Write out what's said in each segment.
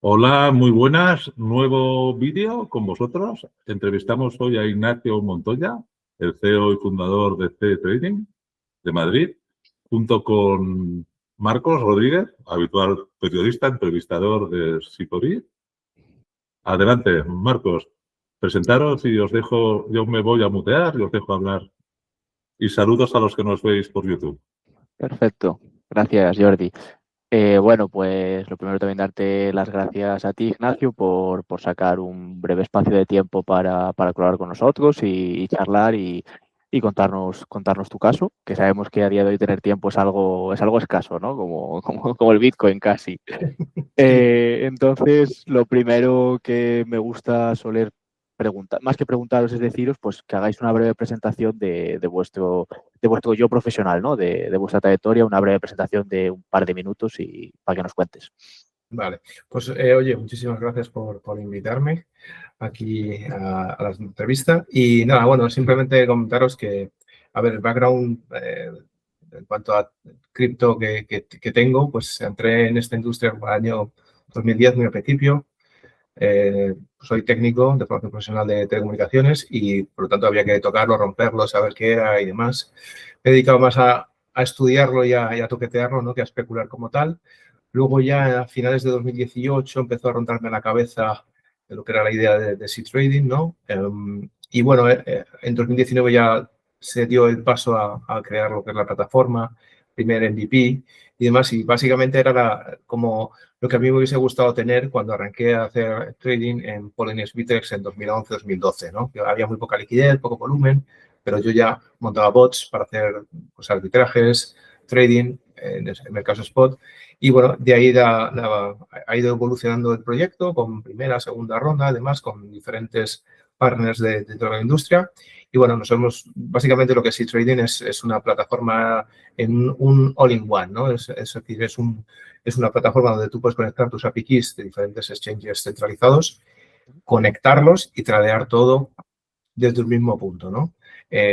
Hola, muy buenas. Nuevo vídeo con vosotros. Entrevistamos hoy a Ignacio Montoya, el CEO y fundador de C Trading de Madrid, junto con Marcos Rodríguez, habitual periodista, entrevistador de Sipori. Adelante, Marcos. Presentaros y os dejo, yo me voy a mutear y os dejo hablar. Y saludos a los que nos veis por YouTube. Perfecto, gracias Jordi. Bueno, pues lo primero también darte las gracias a ti, Ignacio, por sacar un breve espacio de tiempo para colaborar con nosotros y charlar y contarnos tu caso, que sabemos que a día de hoy tener tiempo es algo escaso, ¿no? Como el Bitcoin casi. Sí, Entonces, lo primero que me gusta soler preguntar, más que preguntaros, es deciros, pues que hagáis una breve presentación de vuestro yo profesional, ¿no? De vuestra trayectoria, una breve presentación de un par de minutos y para que nos cuentes. vale. Pues oye, muchísimas gracias por invitarme aquí a la entrevista. Y nada, bueno, simplemente comentaros que, a ver, el background en cuanto a cripto que tengo, pues entré en esta industria en el año 2010, muy al principio. Soy técnico de formación profesional de telecomunicaciones y por lo tanto había que tocarlo, romperlo, saber qué era y demás. Me he dedicado más a estudiarlo y a toquetearlo, ¿no? Que a especular como tal. Luego ya a finales de 2018 empezó a rondarme la cabeza de lo que era la idea de Seed Trading, ¿no? Y bueno, en 2019 ya se dio el paso a crear lo que es la plataforma, primer MVP y demás. Y básicamente era como lo que a mí me hubiese gustado tener cuando arranqué a hacer trading en Poloniex Vitex en 2011-2012, ¿no? Había muy poca liquidez, poco volumen, pero yo ya montaba bots para hacer pues, arbitrajes, trading en mercados spot. Y bueno, de ahí ha ido evolucionando el proyecto con primera, segunda ronda, además con diferentes partners de toda la industria. Y bueno, básicamente lo que es eTrading es una plataforma en un all-in-one, ¿no? Es decir, es una plataforma donde tú puedes conectar tus API keys de diferentes exchanges centralizados, conectarlos y tradear todo desde un mismo punto, ¿no?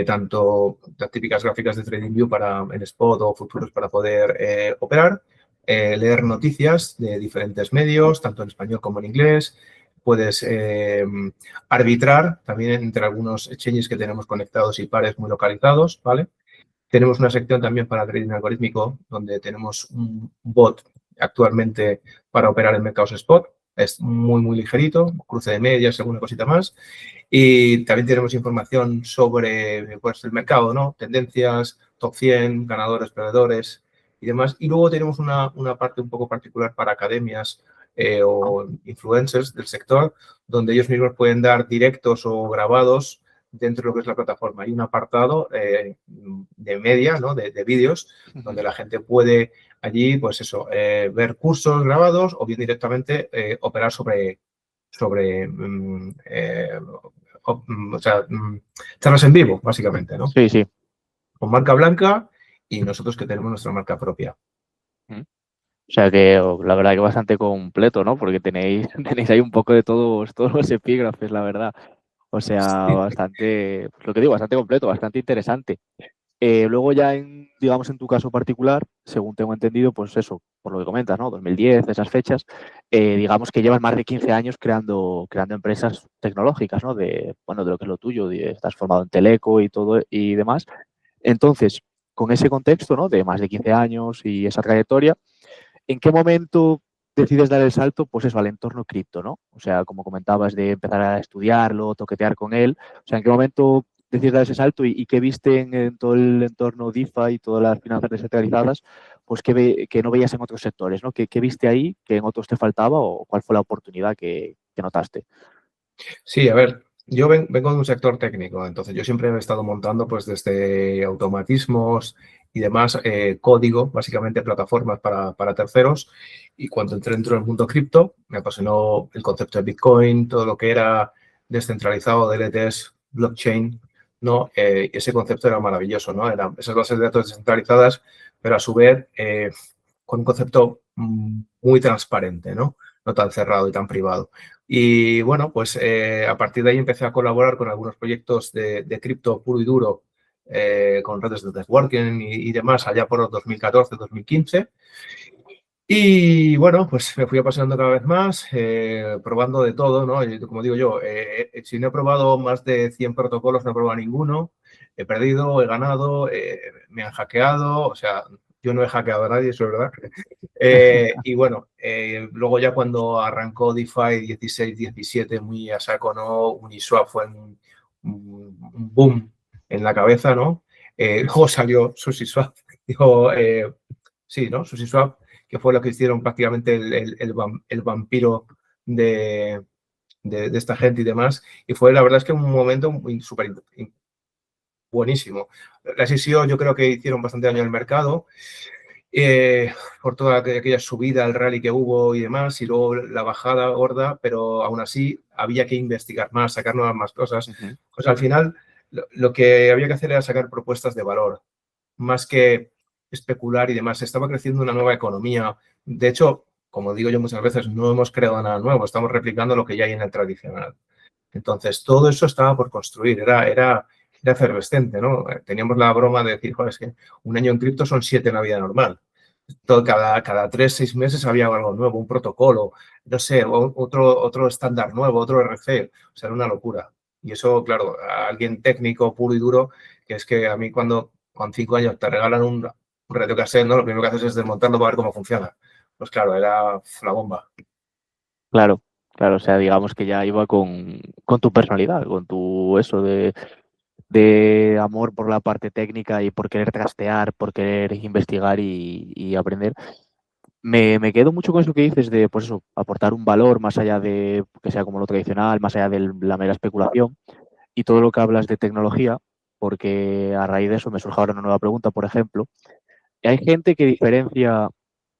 Tanto las típicas gráficas de TradingView en spot o futuros para poder operar, leer noticias de diferentes medios, tanto en español como en inglés. Puedes arbitrar también entre algunos exchanges que tenemos conectados y pares muy localizados, ¿vale? Tenemos una sección también para trading algorítmico, donde tenemos un bot actualmente para operar en mercados spot. Es muy ligerito, cruce de medias, alguna cosita más. Y también tenemos información sobre pues, el mercado, ¿no? Tendencias, top 100, ganadores, perdedores y demás. Y luego tenemos una parte un poco particular para academias o influencers del sector, donde ellos mismos pueden dar directos o grabados dentro de lo que es la plataforma. Hay un apartado de media, ¿no? De vídeos, donde la gente puede allí, pues eso, ver cursos grabados o bien directamente operar sobre o sea, charlas en vivo, básicamente, ¿no? Sí, sí. Con marca blanca y nosotros que tenemos nuestra marca propia. O sea que la verdad que bastante completo, ¿no? Porque tenéis ahí un poco de todos los epígrafes, la verdad. O sea, Sí. bastante, pues lo que digo, bastante completo, bastante interesante. Luego ya digamos, en tu caso particular, según tengo entendido, pues eso, por lo que comentas, ¿no? 2010, esas fechas, digamos que llevas más de 15 años creando empresas tecnológicas, ¿no? Bueno, de lo que es lo tuyo, estás formado en Teleco y todo y demás. Entonces, con ese contexto, ¿no? De más de 15 años y esa trayectoria, ¿en qué momento decides dar el salto, pues eso, al entorno cripto, ¿no? O sea, como comentabas, de empezar a estudiarlo, toquetear con él. O sea, ¿en qué momento decides dar ese salto y qué viste en todo el entorno DeFi y todas las finanzas descentralizadas, pues que no veías en otros sectores, ¿no? ¿Qué viste ahí que en otros te faltaba o cuál fue la oportunidad que notaste? Sí, a ver, yo vengo de un sector técnico, entonces yo siempre he estado montando pues desde automatismos y demás, código, básicamente plataformas para terceros. Y cuando entré dentro del mundo cripto, me apasionó el concepto de Bitcoin, todo lo que era descentralizado, DLTs, blockchain, ¿no? Ese concepto era maravilloso, ¿no? Eran esas bases de datos descentralizadas, pero a su vez con un concepto muy transparente, ¿no? No tan cerrado y tan privado. Y bueno, pues a partir de ahí empecé a colaborar con algunos proyectos de cripto puro y duro, con redes de networking y demás, allá por 2014-2015. Y bueno, pues me fui apasionando cada vez más, probando de todo, ¿no? Y como digo yo, si no he probado más de 100 protocolos, no he probado ninguno. He perdido, he ganado, me han hackeado, o sea, yo no he hackeado a nadie, eso es verdad. Y bueno, luego ya cuando arrancó DeFi 16, 17, muy a saco, ¿no? Uniswap fue un boom en la cabeza, ¿no? Luego salió SushiSwap, digo, sí, ¿no? SushiSwap, que fue lo que hicieron prácticamente el vampiro de, de esta gente y demás. Y fue, la verdad es que un momento súper buenísimo. La sesión yo creo que hicieron bastante daño al mercado por toda aquella subida, el rally que hubo y demás, y luego la bajada gorda, pero aún así había que investigar más, sacar nuevas más cosas. Pues al final lo que había que hacer era sacar propuestas de valor, más que especular y demás. Estaba creciendo una nueva economía. De hecho, como digo yo muchas veces, no hemos creado nada nuevo, estamos replicando lo que ya hay en el tradicional. Entonces, todo eso estaba por construir, era efervescente, ¿no? Teníamos la broma de decir, joder, es que un año en cripto son 7 en la vida normal. Cada 3, 6 meses había algo nuevo, un protocolo, no sé, otro estándar nuevo, otro RC. O sea, era una locura. Y eso, claro, a alguien técnico, puro y duro, que es que a mí cuando con 5 años te regalan un radiocassette, ¿no? Lo primero que haces es desmontarlo para ver cómo funciona. Pues claro, era la bomba. Claro, claro, o sea, digamos que ya iba con tu personalidad, con tu eso de amor por la parte técnica y por querer trastear, por querer investigar y aprender. Me quedo mucho con eso que dices de, pues eso, aportar un valor más allá de que sea como lo tradicional, más allá de la mera especulación y todo lo que hablas de tecnología, porque a raíz de eso me surge ahora una nueva pregunta, por ejemplo. Hay gente que diferencia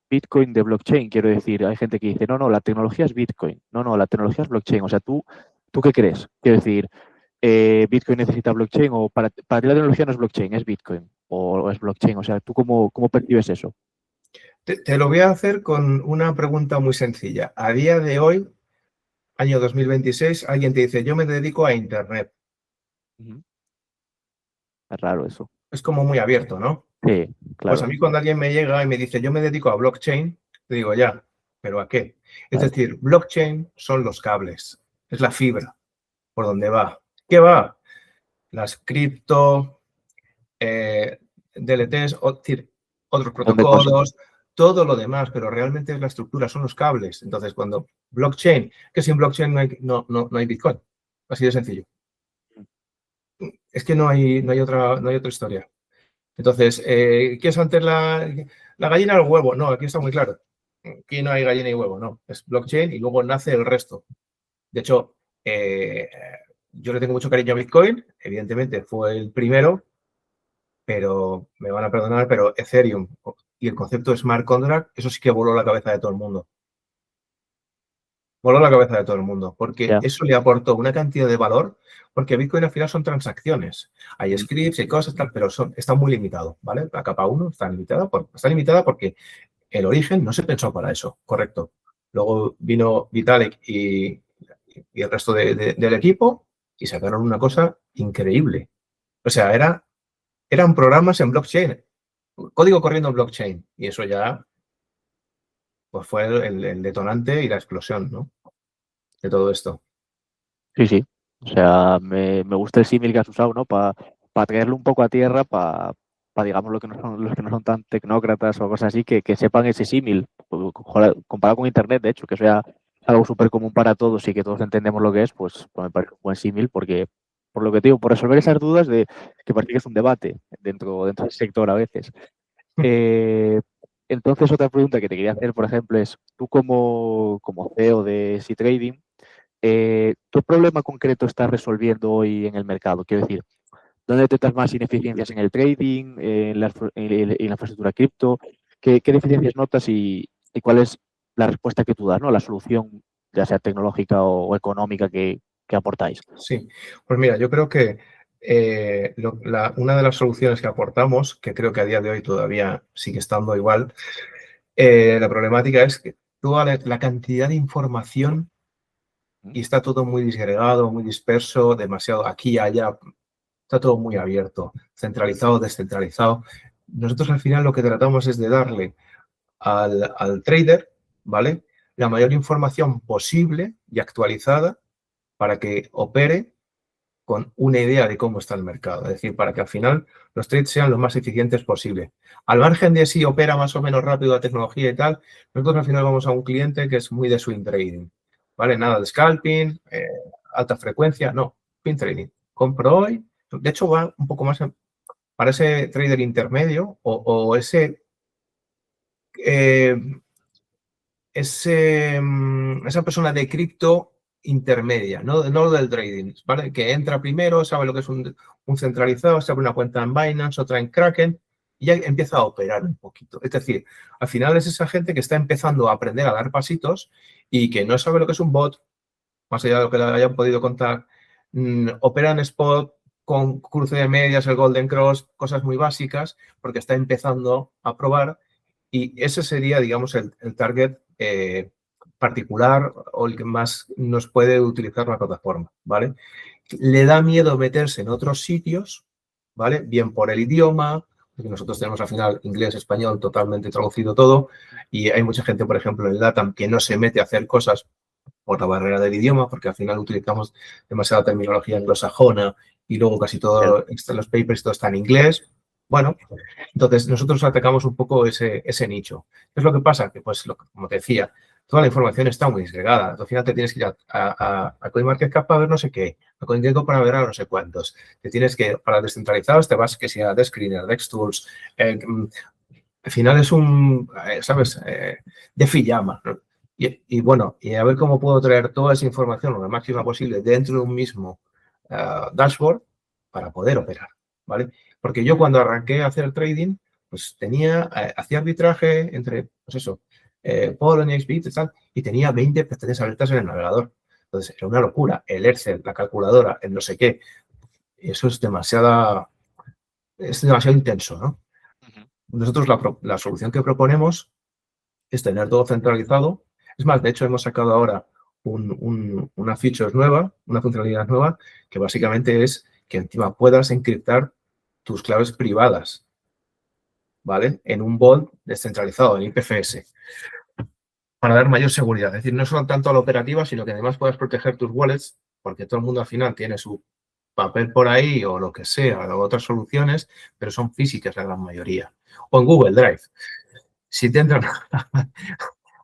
Bitcoin de blockchain, quiero decir, hay gente que dice, no, no, la tecnología es Bitcoin, no, no, la tecnología es blockchain. O sea, ¿tú qué crees? Quiero decir, ¿Bitcoin necesita blockchain o para ti la tecnología no es blockchain, es Bitcoin o es blockchain? O sea, ¿tú cómo percibes eso? Te lo voy a hacer con una pregunta muy sencilla. A día de hoy, año 2026, alguien te dice, yo me dedico a Internet. Ujú. Es raro eso. Es como muy abierto, ¿no? Sí, Pues a claro, mí cuando alguien me llega y me dice, yo me dedico a blockchain, te digo, ya, ¿pero a qué? Es claro. decir, blockchain son los cables, es la fibra por donde va. ¿Qué va? Las cripto, DLTs, es decir, otros Un montón de cosas. protocolos, todo lo demás, pero realmente es la estructura, son los cables. Entonces, cuando blockchain, que sin blockchain no hay Bitcoin. Así de sencillo. Es que no hay otra historia. Entonces, ¿qué es antes la gallina o el huevo? No, aquí está muy claro. Aquí no hay gallina y huevo, no. Es blockchain y luego nace el resto. De hecho, yo le tengo mucho cariño a Bitcoin. Evidentemente, fue el primero, pero me van a perdonar, pero Ethereum y el concepto de smart contract, eso sí que voló la cabeza de todo el mundo. Voló la cabeza de todo el mundo, porque Ya. eso le aportó una cantidad de valor, porque Bitcoin al final son transacciones. Hay Ujú. scripts y cosas, tal, pero está muy limitado, ¿vale? La capa 1 está limitada porque el origen no se pensó para eso, correcto. Luego vino Vitalik y el resto del equipo y sacaron una cosa increíble. O sea, eran programas en blockchain, código corriendo en blockchain. Y eso ya pues fue el detonante y la explosión, ¿no? De todo esto. Sí, sí. O sea, me gusta el símil que has usado, ¿no? Para traerlo un poco a tierra, para digamos, los que no son tan tecnócratas o cosas así, que sepan ese símil, comparado con Internet, de hecho, que sea algo súper común para todos y que todos entendemos lo que es, pues me parece un buen símil, porque, por lo que te digo, por resolver esas dudas de que parece que es un debate dentro del sector a veces. Eh, entonces, otra pregunta que te quería hacer, por ejemplo, es, tú como CEO de C-Trading, ¿qué problema concreto estás resolviendo hoy en el mercado? Quiero decir, ¿dónde detectas más ineficiencias en el trading, en la infraestructura cripto? ¿Qué deficiencias notas y cuál es la respuesta que tú das, ¿no? La solución, ya sea tecnológica o económica que aportáis. Sí, pues mira, yo creo que una de las soluciones que aportamos, que creo que a día de hoy todavía sigue estando igual, la problemática es que toda la cantidad de información y está todo muy disgregado, muy disperso, demasiado aquí, allá, está todo muy abierto, centralizado, descentralizado. Nosotros al final lo que tratamos es de darle al trader, ¿vale? La mayor información posible y actualizada para que opere con una idea de cómo está el mercado. Es decir, para que al final los trades sean lo más eficientes posible. Al margen de si opera más o menos rápido la tecnología y tal, nosotros al final vamos a un cliente que es muy de swing trading, ¿vale? Nada de scalping, alta frecuencia, no, swing trading. Compro hoy, de hecho va un poco más para ese trader intermedio o esa persona de cripto intermedia, no del trading, ¿vale? Que entra primero, sabe lo que es un centralizado, se abre una cuenta en Binance, otra en Kraken y ya empieza a operar un poquito. Es decir, al final es esa gente que está empezando a aprender a dar pasitos y que no sabe lo que es un bot, más allá de lo que le hayan podido contar, opera en spot con cruce de medias, el Golden Cross, cosas muy básicas, porque está empezando a probar y ese sería, digamos, el target particular o el que más nos puede utilizar la plataforma, ¿vale? Le da miedo meterse en otros sitios, ¿vale? Bien por el idioma, porque nosotros tenemos al final inglés, español totalmente traducido todo y hay mucha gente, por ejemplo, en LATAM que no se mete a hacer cosas por la barrera del idioma, porque al final utilizamos demasiada terminología anglosajona y luego casi todo, los papers, todo está en inglés. Bueno, entonces nosotros atacamos un poco ese nicho. ¿Qué es lo que pasa? Que, pues, como te decía, toda la información está muy disgregada. Al final te tienes que ir a CoinMarketCap para ver no sé qué, a CoinGecko para ver a no sé cuántos. Te tienes que, para descentralizados, te vas que sea DexScreener, DexTools. Al final es ¿sabes? De Fillama, ¿no? Y bueno, y a ver cómo puedo traer toda esa información lo máxima posible dentro de un mismo dashboard para poder operar, ¿vale? Porque yo cuando arranqué a hacer trading, pues hacía arbitraje entre, pues eso, Poloniex, Bit y tal, y tenía 20 pestañas abiertas en el navegador. Entonces, era una locura. El Excel, la calculadora, el no sé qué. Eso es demasiado intenso, ¿no? Nosotros la solución que proponemos es tener todo centralizado. Es más, de hecho, hemos sacado ahora una feature nueva, una funcionalidad nueva, que básicamente es que encima puedas encriptar tus claves privadas, ¿vale? En un bot descentralizado, en IPFS, para dar mayor seguridad. Es decir, no solo tanto a la operativa, sino que además puedas proteger tus wallets, porque todo el mundo al final tiene su papel por ahí o lo que sea, o otras soluciones, pero son físicas la gran mayoría. O en Google Drive. Si te entran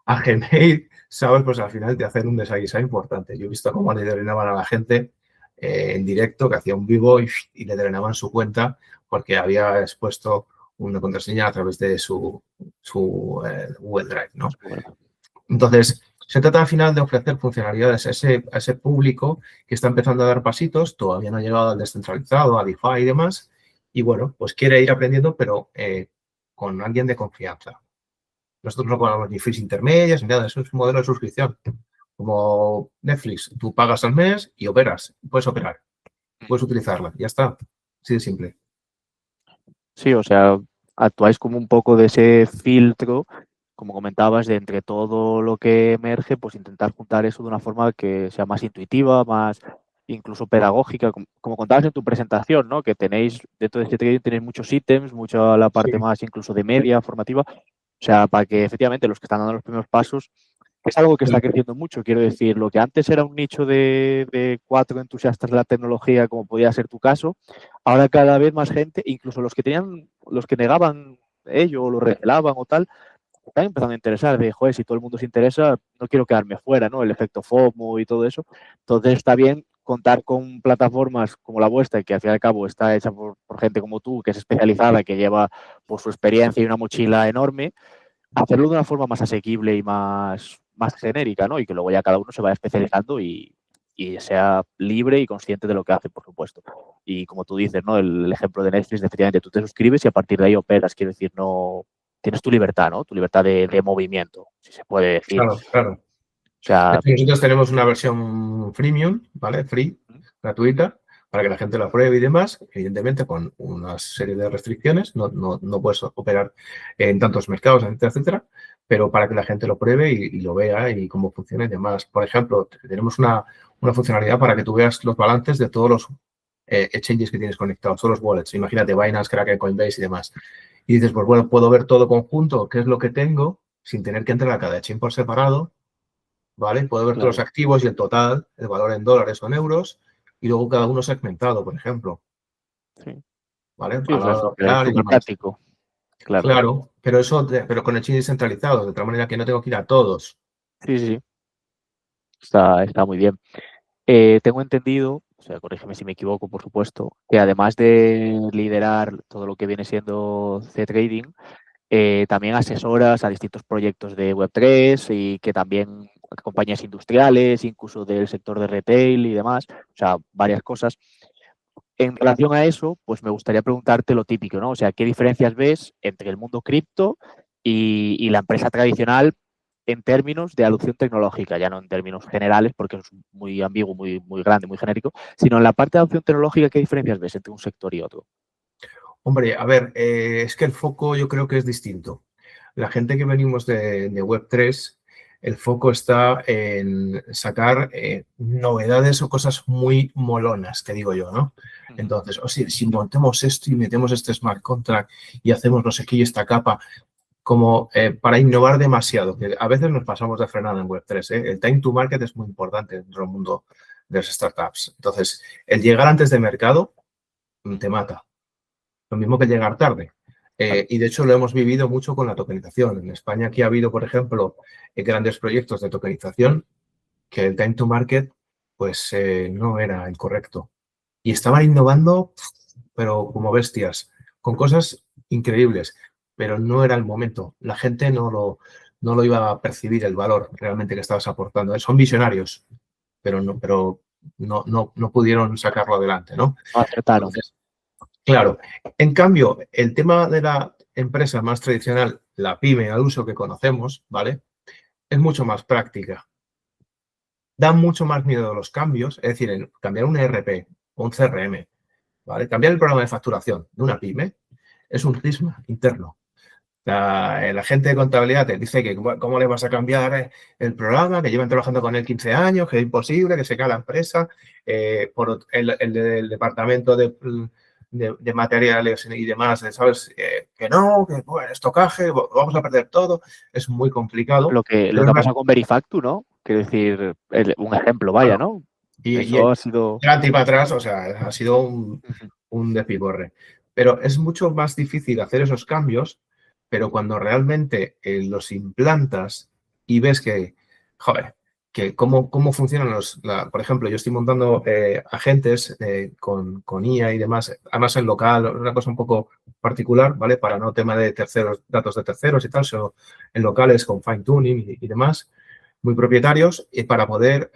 a Gmail, sabes, pues al final te hacen un desaguisado importante. Yo he visto cómo le drenaban a la gente en directo, que hacía un vivo y le drenaban su cuenta porque había expuesto una contraseña a través de su Google Drive, ¿no? Entonces, se trata al final de ofrecer funcionalidades a ese público que está empezando a dar pasitos, todavía no ha llegado al descentralizado, a DeFi y demás, y bueno, pues quiere ir aprendiendo, pero con alguien de confianza. Nosotros no cobramos ni fees intermedias ni nada, eso es un modelo de suscripción. Como Netflix, tú pagas al mes y operas, puedes operar, puedes utilizarla, ya está, así de simple. Sí, o sea, actuáis como un poco de ese filtro, como comentabas, de entre todo lo que emerge, pues intentar juntar eso de una forma que sea más intuitiva, más incluso pedagógica, como contabas en tu presentación, ¿no? Que tenéis, dentro de este trading tenéis muchos ítems, mucha la parte más incluso de media, formativa, o sea, para que efectivamente los que están dando los primeros pasos, es algo que está creciendo mucho, quiero decir, lo que antes era un nicho de 4 entusiastas de la tecnología, como podía ser tu caso, ahora cada vez más gente, incluso los que negaban ello o lo recelaban o tal, están empezando a interesar de, joder, si todo el mundo se interesa, no quiero quedarme fuera, ¿no? El efecto FOMO y todo eso. Entonces está bien contar con plataformas como la vuestra, que al fin y al cabo está hecha por gente como tú, que es especializada, que lleva pues, su experiencia y una mochila enorme, hacerlo de una forma más asequible y más genérica, ¿no? Y que luego ya cada uno se vaya especializando y sea libre y consciente de lo que hace, por supuesto. Y como tú dices, ¿no? El ejemplo de Netflix, efectivamente, tú te suscribes y a partir de ahí operas. Quiero decir, no tienes tu libertad, ¿no? Tu libertad de movimiento, si se puede decir. Claro, claro. O sea, nosotros tenemos una versión freemium, ¿vale? Free, gratuita, para que la gente la pruebe y demás, evidentemente con una serie de restricciones, no puedes operar en tantos mercados, etcétera, etcétera, pero para que la gente lo pruebe y lo vea y cómo funciona y demás. Por ejemplo, tenemos una funcionalidad para que tú veas los balances de todos los exchanges que tienes conectados, todos los wallets. Imagínate Binance, Kraken, Coinbase y demás. Y dices, pues bueno, puedo ver todo conjunto, qué es lo que tengo sin tener que entrar a cada chain por separado, ¿vale? Puedo ver todos los Claro. activos y el total, el valor en dólares o en euros, y luego cada uno segmentado, por ejemplo, Sí, ¿vale? sí, A o la sea, hora de súper operar y súper demás. práctico. Claro. Claro, pero pero con el chain descentralizado, de tal manera que no tengo que ir a todos. Sí, sí, sí. Está muy bien. Tengo entendido, o sea, corrígeme si me equivoco, por supuesto, que además de liderar todo lo que viene siendo C-Trading, también asesoras a distintos proyectos de Web3 y que también a compañías industriales, incluso del sector de retail y demás, o sea, varias cosas. En relación a eso, pues me gustaría preguntarte lo típico, ¿no? O sea, ¿qué diferencias ves entre el mundo cripto y la empresa tradicional en términos de adopción tecnológica? Ya no en términos generales, porque es muy ambiguo, muy grande, muy genérico, sino en la parte de adopción tecnológica, ¿qué diferencias ves entre un sector y otro? Hombre, a ver, es que el foco yo creo que es distinto. La gente que venimos de Web3, el foco está en sacar novedades o cosas muy molonas, que digo yo, ¿no? Entonces, o sea, si montemos esto y metemos este smart contract y hacemos no sé qué y esta capa, como para innovar demasiado, que a veces nos pasamos de frenada en Web3, ¿eh? El time to market es muy importante dentro del mundo de las startups. Entonces, el llegar antes de mercado te mata. Lo mismo que llegar tarde. Vale. Y de hecho lo hemos vivido mucho con la tokenización. En España aquí ha habido, por ejemplo, grandes proyectos de tokenización que el time to market pues no era el correcto. Y estaban innovando, pero como bestias, con cosas increíbles, pero no era el momento. La gente no lo iba a percibir el valor realmente que estabas aportando. Son visionarios, pero no pudieron sacarlo adelante, ¿no? No acertaron. Entonces, claro, en cambio, el tema de la empresa más tradicional, la pyme al uso que conocemos, ¿vale? Es mucho más práctica. Da mucho más miedo a los cambios, es decir, en cambiar un ERP o un CRM, ¿vale? Cambiar el programa de facturación de una pyme es un cisma interno. La gente de contabilidad te dice que cómo le vas a cambiar el programa, que llevan trabajando con él 15 años, que es imposible, que se cae la empresa. Por el departamento de materiales y demás, ¿sabes? Que no, que bueno, estocaje, vamos a perder todo. Es muy complicado. Lo que ha pasado con Verifactu, ¿no? Quiero decir, un ejemplo, vaya, Claro, ¿no? y Eso ha sido. adelante y para atrás, o sea, ha sido un despiporre. Pero es mucho más difícil hacer esos cambios, pero cuando realmente los implantas y ves que, joder, que cómo funcionan por ejemplo, yo estoy montando agentes con IA y demás, además en local, una cosa un poco particular, ¿vale? Para no tema de terceros, datos de terceros y tal, sino en locales con fine tuning y demás, muy propietarios, y para poder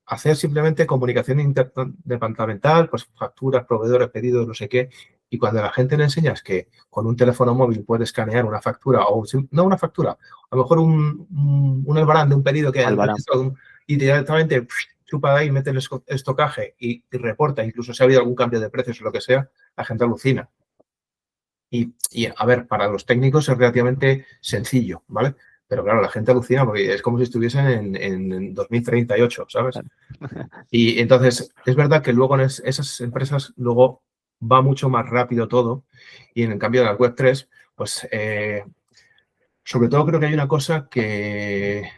hacer simplemente comunicación interdepartamental, pues facturas, proveedores, pedidos, no sé qué. Y cuando a la gente le enseñas que con un teléfono móvil puede escanear una factura, o no una factura, a lo mejor un albarán de un pedido que han Albarán. realizado y directamente chupa de ahí, mete el estocaje y reporta, incluso si ha habido algún cambio de precios o lo que sea, la gente alucina. Y, a ver, para los técnicos es relativamente sencillo, ¿vale? Pero claro, la gente alucina porque es como si estuviesen en 2038, ¿sabes? Y entonces, es verdad que luego en esas empresas luego va mucho más rápido todo y en el cambio de las Web3, pues sobre todo creo que hay una cosa que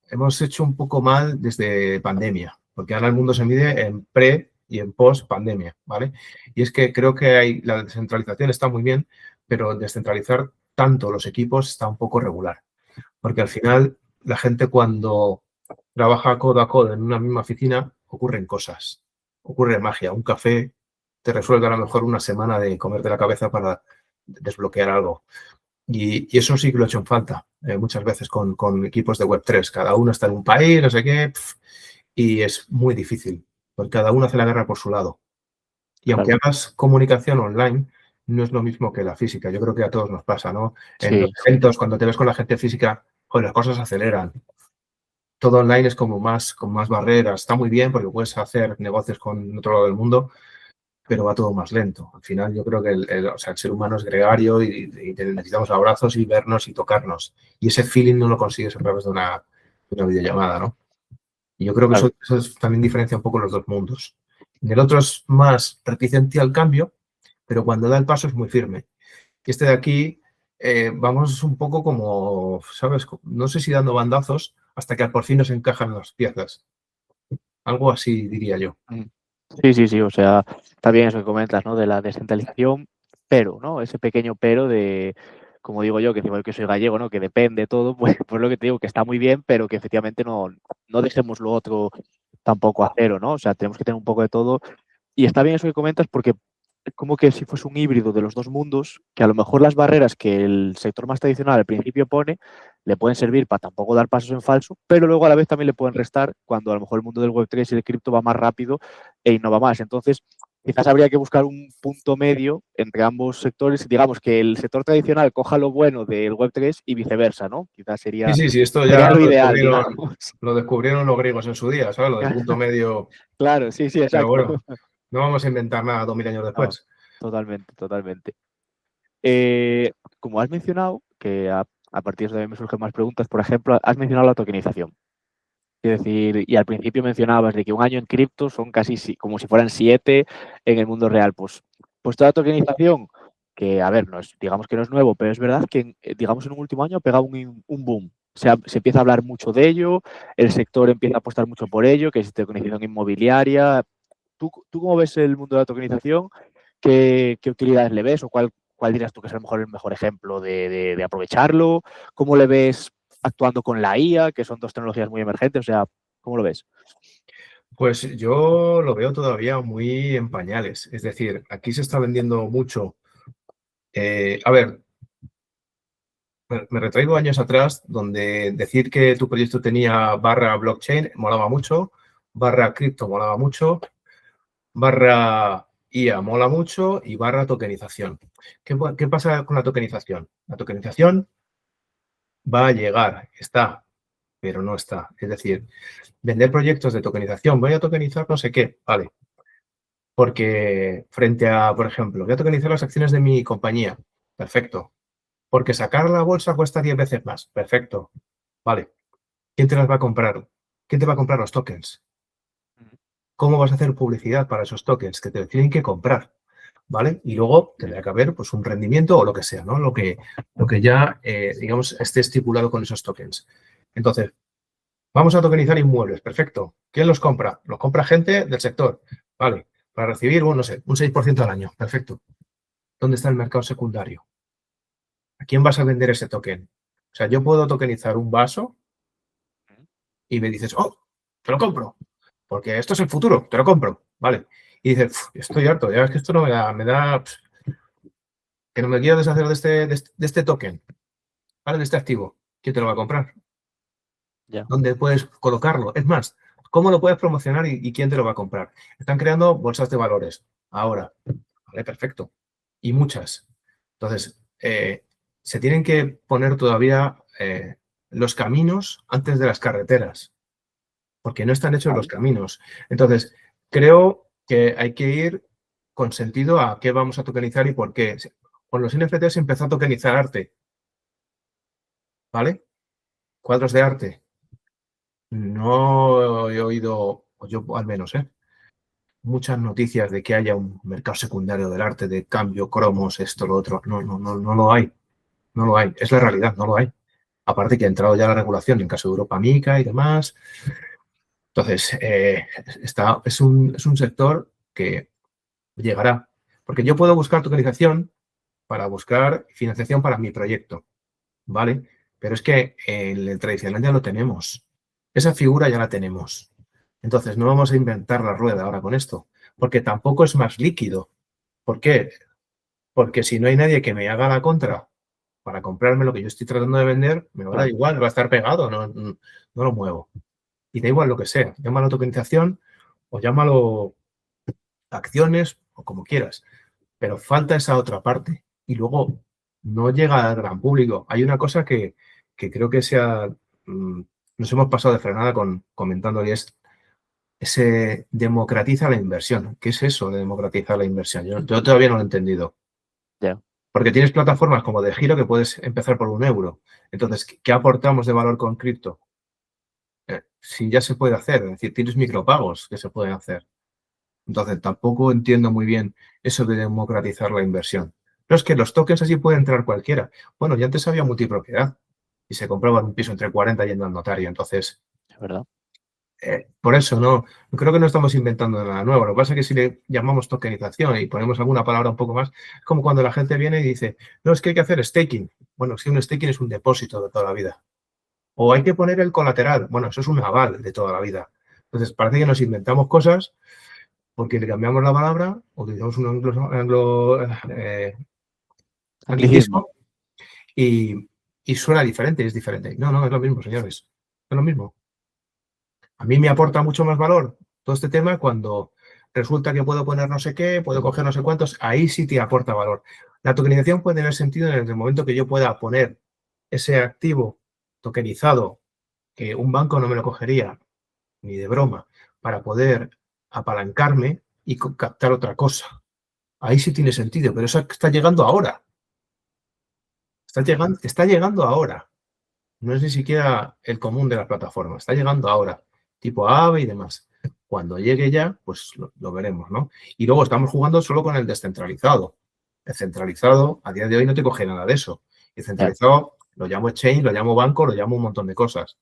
hemos hecho un poco mal desde pandemia, porque ahora el mundo se mide en pre y en post pandemia, ¿vale? Y es que creo que la descentralización está muy bien, pero descentralizar tanto los equipos está un poco regular, porque al final la gente cuando trabaja codo a codo en una misma oficina ocurren cosas, ocurre magia, un café te resuelve a lo mejor una semana de comerte la cabeza para desbloquear algo. Y eso sí que lo he hecho en falta muchas veces con equipos de Web3. Cada uno está en un país, no sé qué, y es muy difícil, porque cada uno hace la guerra por su lado. Y aunque Claro. hagas comunicación online, no es lo mismo que la física. Yo creo que a todos nos pasa, ¿no? En los Sí, eventos, cuando te ves con la gente física, joder, las cosas se aceleran. Todo online es como con más barreras. Está muy bien porque puedes hacer negocios con otro lado del mundo, pero va todo más lento. Al final yo creo que o sea, el ser humano es gregario y necesitamos abrazos y vernos y tocarnos. Y ese feeling no lo consigues a través de una videollamada, ¿no? Y yo creo que claro. eso también diferencia un poco los dos mundos. El otro es más reticente al cambio, pero cuando da el paso es muy firme. Y este de aquí vamos un poco como, ¿sabes? No sé si dando bandazos hasta que por fin nos encajan las piezas. Algo así diría yo. Sí, o sea, está bien eso que comentas, ¿no? De la descentralización, pero, ¿no? Ese pequeño pero de, como digo yo, que digo yo que soy gallego, ¿no? Que depende todo, pues lo que te digo, que está muy bien, pero que efectivamente no dejemos lo otro tampoco a cero, ¿no? O sea, tenemos que tener un poco de todo. Y está bien eso que comentas porque es como que si fuese un híbrido de los dos mundos, que a lo mejor las barreras que el sector más tradicional al principio pone le pueden servir para tampoco dar pasos en falso, pero luego a la vez también le pueden restar cuando a lo mejor el mundo del Web3 y el cripto va más rápido e innova más. Entonces, quizás habría que buscar un punto medio entre ambos sectores, digamos que el sector tradicional coja lo bueno del Web3 y viceversa, ¿no? Quizás sería, Sí, esto sería ya lo ideal, digamos. lo descubrieron los griegos en su día, ¿sabes? Lo del punto medio. Claro, sí, Pero exacto. bueno, no vamos a inventar nada 2000 años No, después. totalmente. Como has mencionado, que a partir de ahí me surgen más preguntas, por ejemplo, has mencionado la tokenización. Es decir, y al principio mencionabas de que un año en cripto son casi como si fueran 7 en el mundo real. Pues toda tokenización, que a ver, digamos que no es nuevo, pero es verdad que digamos en un último año ha pegado un boom. Se empieza a hablar mucho de ello, el sector empieza a apostar mucho por ello, que es tokenización inmobiliaria. ¿Tú cómo ves el mundo de la tokenización? ¿Qué utilidades le ves o cuál dirías tú que es a lo mejor el mejor ejemplo de aprovecharlo? ¿Cómo le ves actuando con la IA, que son dos tecnologías muy emergentes? O sea, ¿cómo lo ves? Pues yo lo veo todavía muy en pañales. Es decir, aquí se está vendiendo mucho. A ver, me retraigo años atrás donde decir que tu proyecto tenía barra blockchain molaba mucho, barra cripto molaba mucho, barra IA mola mucho y barra tokenización. ¿Qué pasa con la tokenización? La tokenización va a llegar, está, pero no está. Es decir, vender proyectos de tokenización, voy a tokenizar no sé qué, vale. Porque frente a, por ejemplo, voy a tokenizar las acciones de mi compañía, perfecto. Porque sacar la bolsa cuesta 10 veces más, perfecto. Vale. ¿Quién te las va a comprar? ¿Quién te va a comprar los tokens? ¿Cómo vas a hacer publicidad para esos tokens? Que te lo tienen que comprar, ¿vale? Y luego tendrá que haber pues, un rendimiento o lo que sea, ¿no? Lo que ya, digamos, esté estipulado con esos tokens. Entonces, vamos a tokenizar inmuebles, perfecto. ¿Quién los compra? Los compra gente del sector, ¿vale? Para recibir, bueno, no sé, un 6% al año, perfecto. ¿Dónde está el mercado secundario? ¿A quién vas a vender ese token? O sea, yo puedo tokenizar un vaso y me dices, oh, te lo compro, porque esto es el futuro, te lo compro, ¿vale? Y dices, estoy harto, ya es que esto no me da que no me quiero deshacer de este token, ¿vale? De este activo. ¿Quién te lo va a comprar? Ya. ¿Dónde puedes colocarlo? Es más, ¿cómo lo puedes promocionar y quién te lo va a comprar? Están creando bolsas de valores ahora, ¿vale? Perfecto. Y muchas. Entonces, se tienen que poner todavía los caminos antes de las carreteras, porque no están hechos los caminos. Entonces, creo que hay que ir con sentido a qué vamos a tokenizar y por qué. Con los NFTs se empezó a tokenizar arte, ¿vale? Cuadros de arte. No he oído, o yo al menos, muchas noticias de que haya un mercado secundario del arte, de cambio, cromos, esto, lo otro. No lo hay. No lo hay. Es la realidad, no lo hay. Aparte que ha entrado ya la regulación en caso de Europa Mica y demás. Entonces, es un sector que llegará. Porque yo puedo buscar tokenización para buscar financiación para mi proyecto, ¿vale? Pero es que en el tradicional ya lo tenemos. Esa figura ya la tenemos. Entonces, no vamos a inventar la rueda ahora con esto, porque tampoco es más líquido. ¿Por qué? Porque si no hay nadie que me haga la contra para comprarme lo que yo estoy tratando de vender, me va a dar igual, va a estar pegado, no lo muevo. Y da igual lo que sea, llámalo tokenización o llámalo acciones o como quieras, pero falta esa otra parte y luego no llega al gran público. Hay una cosa que creo que nos hemos pasado de frenada comentando y es ese democratiza la inversión. ¿Qué es eso de democratizar la inversión? Yo todavía no lo he entendido. Ya. Porque tienes plataformas como de giro que puedes empezar por €1. Entonces, ¿qué aportamos de valor con cripto? Si ya se puede hacer, es decir, tienes micropagos que se pueden hacer. Entonces, tampoco entiendo muy bien eso de democratizar la inversión. No, es que los tokens así puede entrar cualquiera. Bueno, ya antes había multipropiedad y se compraba un piso entre 40 yendo al notario. Entonces, Es verdad. por eso no creo que no estamos inventando nada nuevo. Lo que pasa es que si le llamamos tokenización y ponemos alguna palabra un poco más, es como cuando la gente viene y dice, no, es que hay que hacer staking. Bueno, es que un staking es un depósito de toda la vida. O hay que poner el colateral. Bueno, eso es un aval de toda la vida. Entonces, parece que nos inventamos cosas porque le cambiamos la palabra, utilizamos un Anglicismo. anglicismo y suena diferente, es diferente. No, no, es lo mismo, señores. Es lo mismo. A mí me aporta mucho más valor todo este tema cuando resulta que puedo poner no sé qué, puedo coger no sé cuántos, ahí sí te aporta valor. La tokenización puede tener sentido en el momento que yo pueda poner ese activo tokenizado que un banco no me lo cogería ni de broma para poder apalancarme y captar otra cosa. Ahí sí tiene sentido, pero eso está llegando ahora. Está llegando ahora. No es ni siquiera el común de la plataforma, está llegando ahora, tipo AVE y demás. Cuando llegue ya, pues lo veremos, ¿no? Y luego estamos jugando solo con el descentralizado. El centralizado, a día de hoy, no te coge nada de eso. El centralizado lo llamo exchange, lo llamo banco, lo llamo un montón de cosas,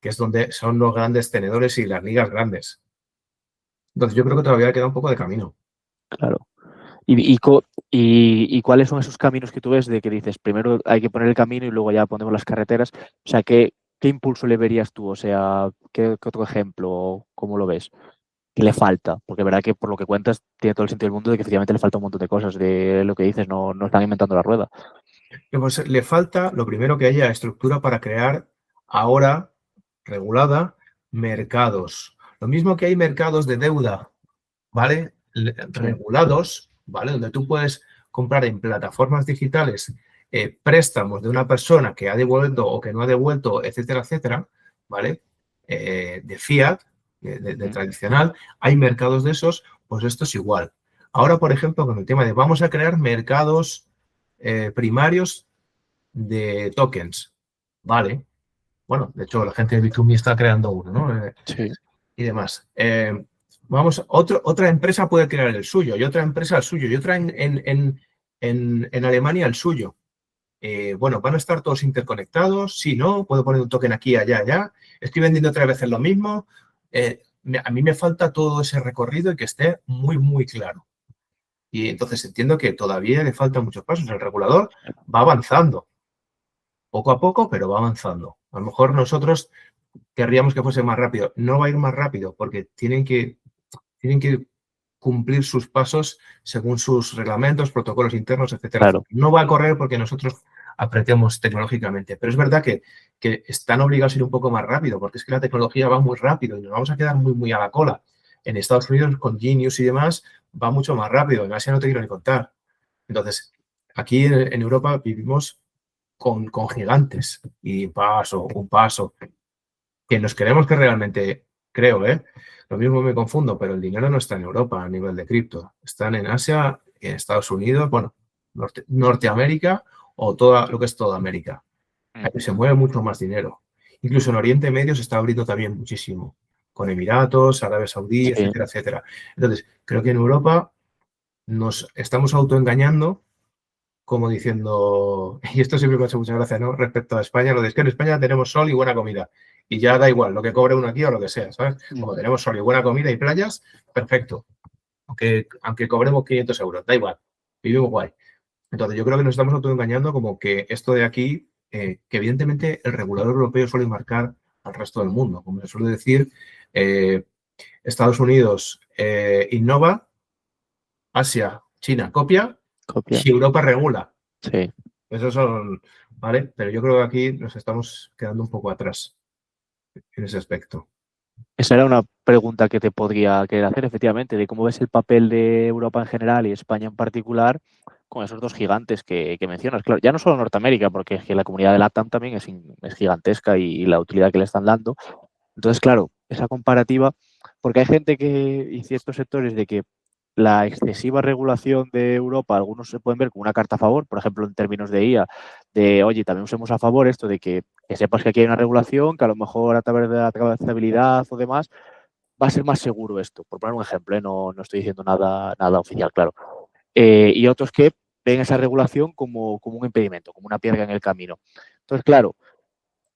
que es donde son los grandes tenedores y las ligas grandes. Entonces, yo creo que todavía queda un poco de camino. Claro. ¿Y cuáles son esos caminos que tú ves de que dices, primero hay que poner el camino y luego ya ponemos las carreteras? O sea, ¿qué impulso le verías tú? O sea, ¿qué otro ejemplo? ¿Cómo lo ves? ¿Qué le falta? Porque es verdad que por lo que cuentas tiene todo el sentido del mundo de que efectivamente le falta un montón de cosas, de lo que dices, no están inventando la rueda. Pues le falta, lo primero, que haya estructura para crear ahora, regulada, mercados. Lo mismo que hay mercados de deuda, ¿vale? Regulados, ¿vale? Donde tú puedes comprar en plataformas digitales préstamos de una persona que ha devuelto o que no ha devuelto, etcétera, etcétera, ¿vale? De fiat, de tradicional. Hay mercados de esos, pues esto es igual. Ahora, por ejemplo, con el tema de vamos a crear mercados primarios de tokens, ¿vale? Bueno, de hecho, la gente de Bitumi está creando uno, ¿no? Sí. Y demás. Otra empresa puede crear el suyo, y otra empresa el suyo, y otra en Alemania el suyo. Bueno, ¿van a estar todos interconectados? Sí, ¿no? ¿Puedo poner un token aquí, allá, allá? ¿Estoy vendiendo otra vez lo mismo? A mí me falta todo ese recorrido y que esté muy, muy claro. Y entonces entiendo que todavía le faltan muchos pasos. El regulador va avanzando, poco a poco, pero va avanzando. A lo mejor nosotros querríamos que fuese más rápido. No va a ir más rápido porque tienen que cumplir sus pasos según sus reglamentos, protocolos internos, etcétera. Claro. No va a correr porque nosotros apretemos tecnológicamente, pero es verdad que están obligados a ir un poco más rápido porque es que la tecnología va muy rápido y nos vamos a quedar muy, muy a la cola. En Estados Unidos, con Genius y demás, va mucho más rápido. En Asia no te quiero ni contar. Entonces, aquí en Europa vivimos con gigantes y un paso, que nos queremos que realmente, creo, lo mismo me confundo, pero el dinero no está en Europa a nivel de cripto. Están en Asia, en Estados Unidos, bueno, Norteamérica o toda lo que es toda América. Ahí se mueve mucho más dinero. Incluso en Oriente Medio se está abriendo también muchísimo, con Emiratos, Arabia Saudí, etcétera, etcétera. Entonces, creo que en Europa nos estamos autoengañando como diciendo, y esto siempre me ha hecho mucha gracia, ¿no? Respecto a España, lo de es que en España tenemos sol y buena comida. Y ya da igual lo que cobre uno aquí o lo que sea, ¿sabes? Como tenemos sol y buena comida y playas, perfecto. Aunque cobremos 500 euros, da igual. Vivimos guay. Entonces, yo creo que nos estamos autoengañando como que esto de aquí, que evidentemente el regulador europeo suele marcar al resto del mundo. Como se suele decir, Estados Unidos innova, Asia, China copia. Y Europa regula. Sí. Esos son, ¿vale? Pero yo creo que aquí nos estamos quedando un poco atrás en ese aspecto. Esa era una pregunta que te podría querer hacer, efectivamente, de cómo ves el papel de Europa en general y España en particular con esos dos gigantes que mencionas. Claro, ya no solo Norteamérica, porque es que la comunidad de LATAM también es gigantesca y la utilidad que le están dando. Entonces, claro, esa comparativa, porque hay gente y ciertos sectores de que la excesiva regulación de Europa, algunos se pueden ver como una carta a favor, por ejemplo, en términos de IA, de, oye, también usemos a favor esto de que sepas que aquí hay una regulación, que a lo mejor a través de la trazabilidad o demás, va a ser más seguro esto, por poner un ejemplo, no estoy diciendo nada oficial, claro. Y otros que ven esa regulación como un impedimento, como una piedra en el camino. Entonces, claro,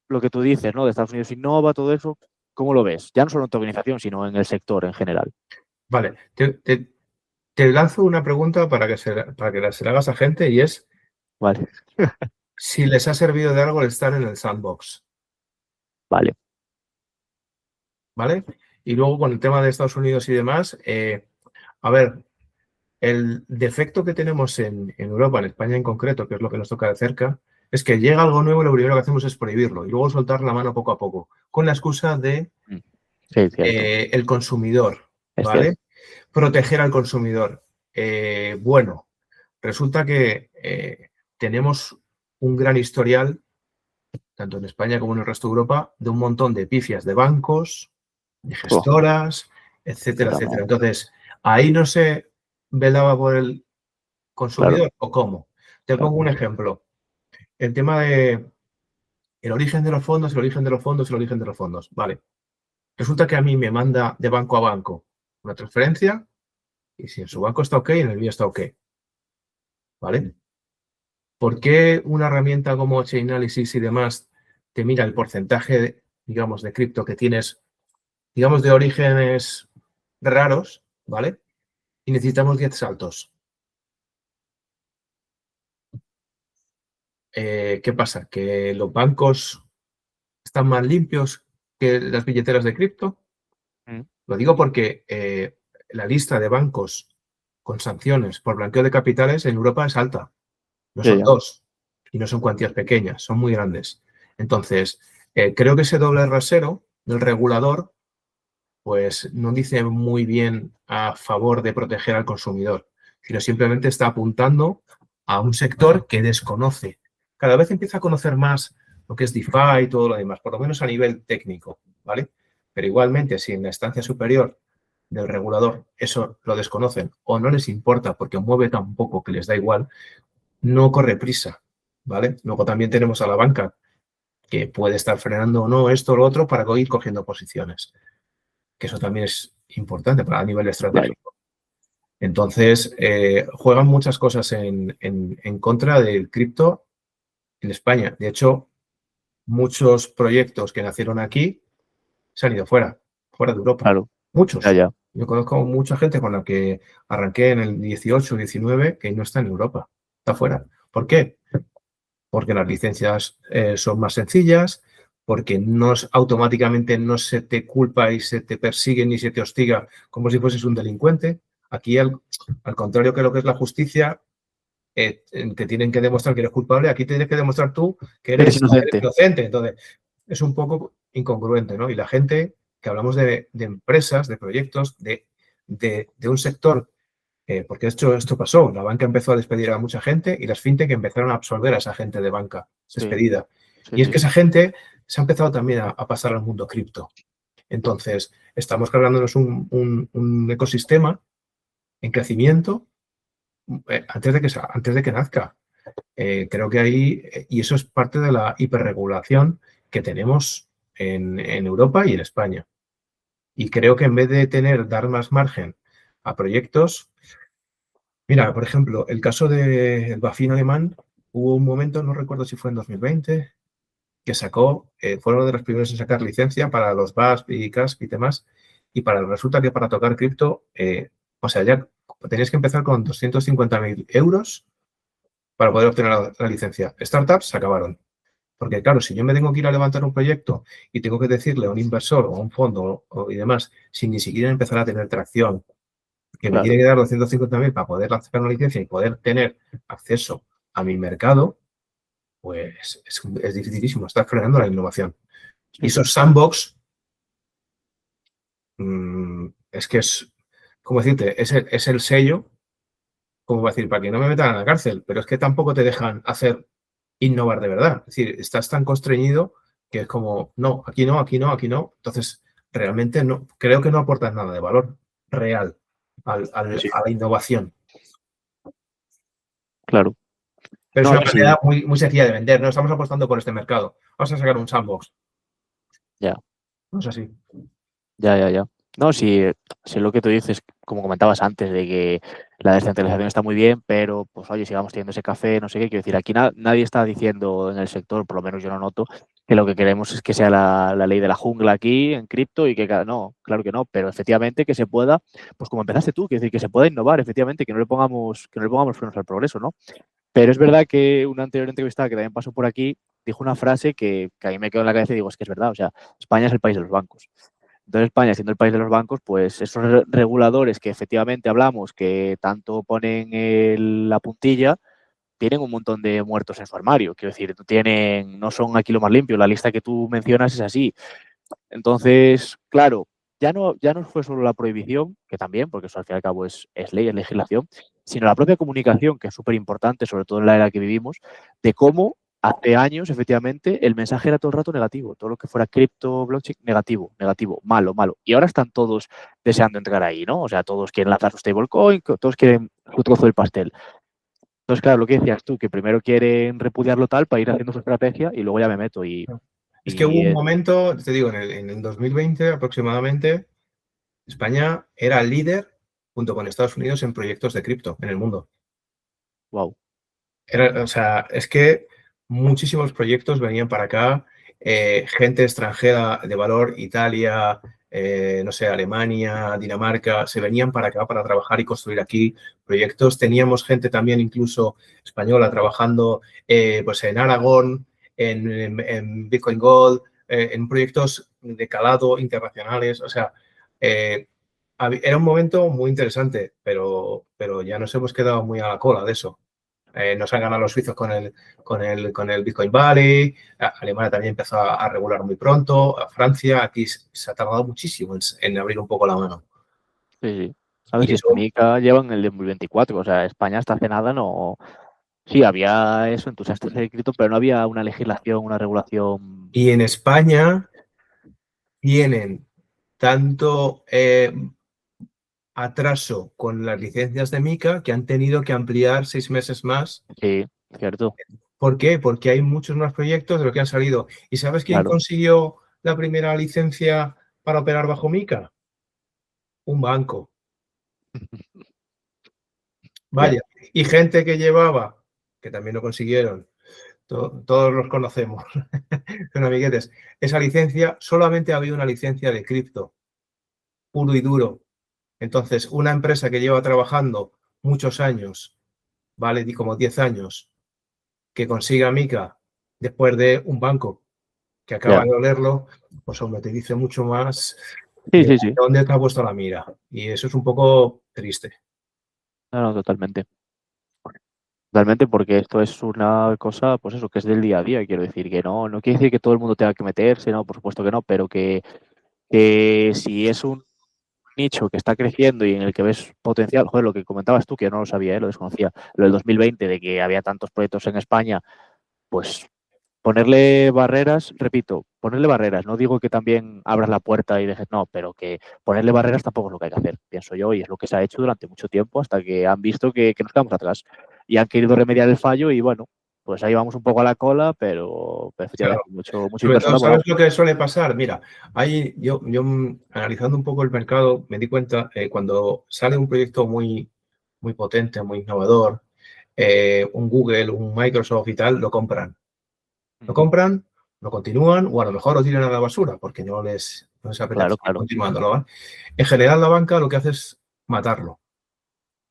lo que tú dices, ¿no? De Estados Unidos innova, todo eso, ¿cómo lo ves? Ya no solo en tu organización, sino en el sector en general. Vale, te lanzo una pregunta para que se la hagas a gente y es Vale, si les ha servido de algo el estar en el sandbox, vale. ¿vale? Y luego con el tema de Estados Unidos y demás, a ver, el defecto que tenemos en Europa, en España en concreto, que es lo que nos toca de cerca, es que llega algo nuevo y lo primero que hacemos es prohibirlo y luego soltar la mano poco a poco, con la excusa de Sí, es cierto. el consumidor, Es ¿vale? cierto. Proteger al consumidor. Bueno, resulta que tenemos un gran historial, tanto en España como en el resto de Europa, de un montón de pifias de bancos, de gestoras, etcétera, etcétera. Totalmente. Entonces, ahí no se velaba por el consumidor, Claro, ¿o cómo? Te claro. pongo un ejemplo. El tema de el origen de los fondos, el origen de los fondos, el origen de los fondos. Vale. Resulta que a mí me manda de banco a banco una transferencia y si en su banco está ok, en el mío está ok. ¿Vale? ¿Por qué una herramienta como Chainalysis y demás te mira el porcentaje, digamos, de cripto que tienes, digamos, de orígenes raros, ¿vale? Y necesitamos 10 saltos. ¿Qué pasa? ¿Que los bancos están más limpios que las billeteras de cripto? Lo digo porque la lista de bancos con sanciones por blanqueo de capitales en Europa es alta. No Ya, son ya. 2 y no son cuantías pequeñas, son muy grandes. Entonces, creo que ese doble rasero del regulador pues no dice muy bien a favor de proteger al consumidor, sino simplemente está apuntando a un sector que desconoce. Cada vez empieza a conocer más lo que es DeFi y todo lo demás, por lo menos a nivel técnico, ¿vale? Pero igualmente, si en la instancia superior del regulador eso lo desconocen o no les importa porque mueve tan poco que les da igual, no corre prisa, ¿vale? Luego también tenemos a la banca que puede estar frenando o no esto o lo otro para ir cogiendo posiciones, que eso también es importante para a nivel Claro. estratégico. Entonces, juegan muchas cosas en contra del cripto en España. De hecho, muchos proyectos que nacieron aquí se han ido fuera de Europa. Claro. Ya, Muchos. ya. Yo conozco mucha gente con la que arranqué en el 18, 19, que no está en Europa, está fuera. ¿Por qué? Porque las licencias son más sencillas, porque automáticamente no se te culpa y se te persigue ni se te hostiga como si fueses un delincuente. Aquí, al contrario que lo que es la justicia, te tienen que demostrar que eres culpable, aquí tienes que demostrar tú que Eres eres inocente. inocente. Entonces, es un poco incongruente, ¿no? Y la gente que hablamos de empresas, de proyectos, de un sector, porque de hecho esto pasó, la banca empezó a despedir a mucha gente y las fintech empezaron a absorber a esa gente de banca despedida. Y es que esa gente se ha empezado también a pasar al mundo cripto. Entonces, estamos cargándonos un ecosistema en crecimiento antes de que nazca. Creo que ahí, y eso es parte de la hiperregulación que tenemos en Europa y en España. Y creo que en vez de dar más margen a proyectos, mira, por ejemplo, el caso del Bafin alemán, hubo un momento, no recuerdo si fue en 2020, que fue uno de los primeros en sacar licencia para los BASP y CASP y demás, y resulta que para tocar cripto, o sea, ya tenías que empezar con 250.000 euros para poder obtener la licencia. Startups se acabaron. Porque claro, si yo me tengo que ir a levantar un proyecto y tengo que decirle a un inversor o a un fondo y demás, sin ni siquiera empezar a tener tracción, que me tiene que dar 250.000 para poder sacar una licencia y poder tener acceso a mi mercado, pues es dificilísimo, está frenando la innovación. Y esos sandbox, es que es, ¿cómo decirte? Es el sello, como va a decir, para que no me metan a la cárcel, pero es que tampoco te dejan hacer innovar de verdad. Es decir, estás tan constreñido que es como, no, aquí no, aquí no, aquí no. Entonces, realmente no, creo que no aportas nada de valor real a la innovación. Claro. Pero No, es una sí. manera muy, muy sencilla de vender. No estamos apostando por este mercado. Vamos a sacar un sandbox. Ya. No es así. Ya. No, si lo que tú dices, como comentabas antes, de que la descentralización está muy bien, pero pues oye, sigamos teniendo ese café, no sé qué, quiero decir, aquí nadie está diciendo en el sector, por lo menos yo no noto, que lo que queremos es que sea la ley de la jungla aquí en cripto y que no, claro que no, pero efectivamente que se pueda, pues como empezaste tú, quiero decir, que se pueda innovar, efectivamente, que no le pongamos frenos al progreso, ¿no? Pero es verdad que una anterior entrevistada que también pasó por aquí dijo una frase que a mí me quedó en la cabeza y digo, es que es verdad, o sea, España es el país de los bancos. Entonces, España, siendo el país de los bancos, pues esos reguladores que efectivamente hablamos, que tanto ponen la puntilla, tienen un montón de muertos en su armario. Quiero decir, no son aquí lo más limpio. La lista que tú mencionas es así. Entonces, claro, ya no fue solo la prohibición, que también, porque eso al fin y al cabo es ley, es legislación, sino la propia comunicación, que es súper importante, sobre todo en la era que vivimos, de cómo hace años, efectivamente, el mensaje era todo el rato negativo. Todo lo que fuera cripto, blockchain, negativo, negativo, malo, malo. Y ahora están todos deseando entrar ahí, ¿no? O sea, todos quieren lanzar su stablecoin, todos quieren su trozo del pastel. Entonces, claro, lo que decías tú, que primero quieren repudiarlo tal para ir haciendo su estrategia y luego ya me meto Es que hubo y un momento, te digo, en el 2020 aproximadamente, España era líder junto con Estados Unidos en proyectos de cripto en el mundo. wow. O sea, es que muchísimos proyectos venían para acá, gente extranjera de valor, Italia, no sé, Alemania, Dinamarca, se venían para acá para trabajar y construir aquí proyectos. Teníamos gente también incluso española trabajando pues en Aragón, en Bitcoin Gold, en proyectos de calado internacionales. O sea, era un momento muy interesante, pero ya nos hemos quedado muy a la cola de eso. Nos han ganado los suizos con el Bitcoin Valley. Alemania también empezó a regular muy pronto. A Francia, aquí se ha tardado muchísimo en abrir un poco la mano. Sí, sí. A ver Y si es eso, que Mica lleva en el 2024, o sea, España hasta hace nada no. Sí, había eso, entusiastas de cripto, pero no había una legislación, una regulación. y en España tienen tanto atraso con las licencias de MiCA que han tenido que ampliar 6 meses más. Sí, cierto, ¿Por qué? Porque hay muchos más proyectos de los que han salido. ¿Y sabes quién claro. consiguió la primera licencia para operar bajo MiCA? Un banco. Ya, Vaya, y gente que llevaba, que también lo consiguieron, todos los conocemos, son amiguetes, esa licencia, solamente ha habido una licencia de cripto, puro y duro. Entonces, una empresa que lleva trabajando muchos años, vale, di como 10 años, que consiga MiCA después de un banco que acaba ya. de olerlo, pues hombre, te dice mucho más Sí, de sí, sí. dónde te ha puesto la mira. Y eso es un poco triste. No, no, totalmente. Totalmente, porque esto es una cosa, pues eso, que es del día a día, quiero decir, que no quiere decir que todo el mundo tenga que meterse, no, por supuesto que no, pero que si es un nicho que está creciendo y en el que ves potencial, joder, lo que comentabas tú, que yo no lo sabía, lo desconocía, lo del 2020, de que había tantos proyectos en España, pues ponerle barreras, repito, ponerle barreras, no digo que también abras la puerta y dejes, no, pero que ponerle barreras tampoco es lo que hay que hacer, pienso yo, y es lo que se ha hecho durante mucho tiempo hasta que han visto que nos quedamos atrás y han querido remediar el fallo y bueno, pues ahí vamos un poco a la cola, pero Claro. efectivamente, mucho Sobre todo, inversor ¿sabes laboral. lo que suele pasar? Mira, yo analizando un poco el mercado me di cuenta cuando sale un proyecto muy, muy potente, muy innovador, un Google, un Microsoft y tal, lo compran. Lo compran, lo continúan o a lo mejor lo tiran a la basura porque no les apetece Claro, seguir claro. continuándolo, ¿vale? En general, la banca lo que hace es matarlo.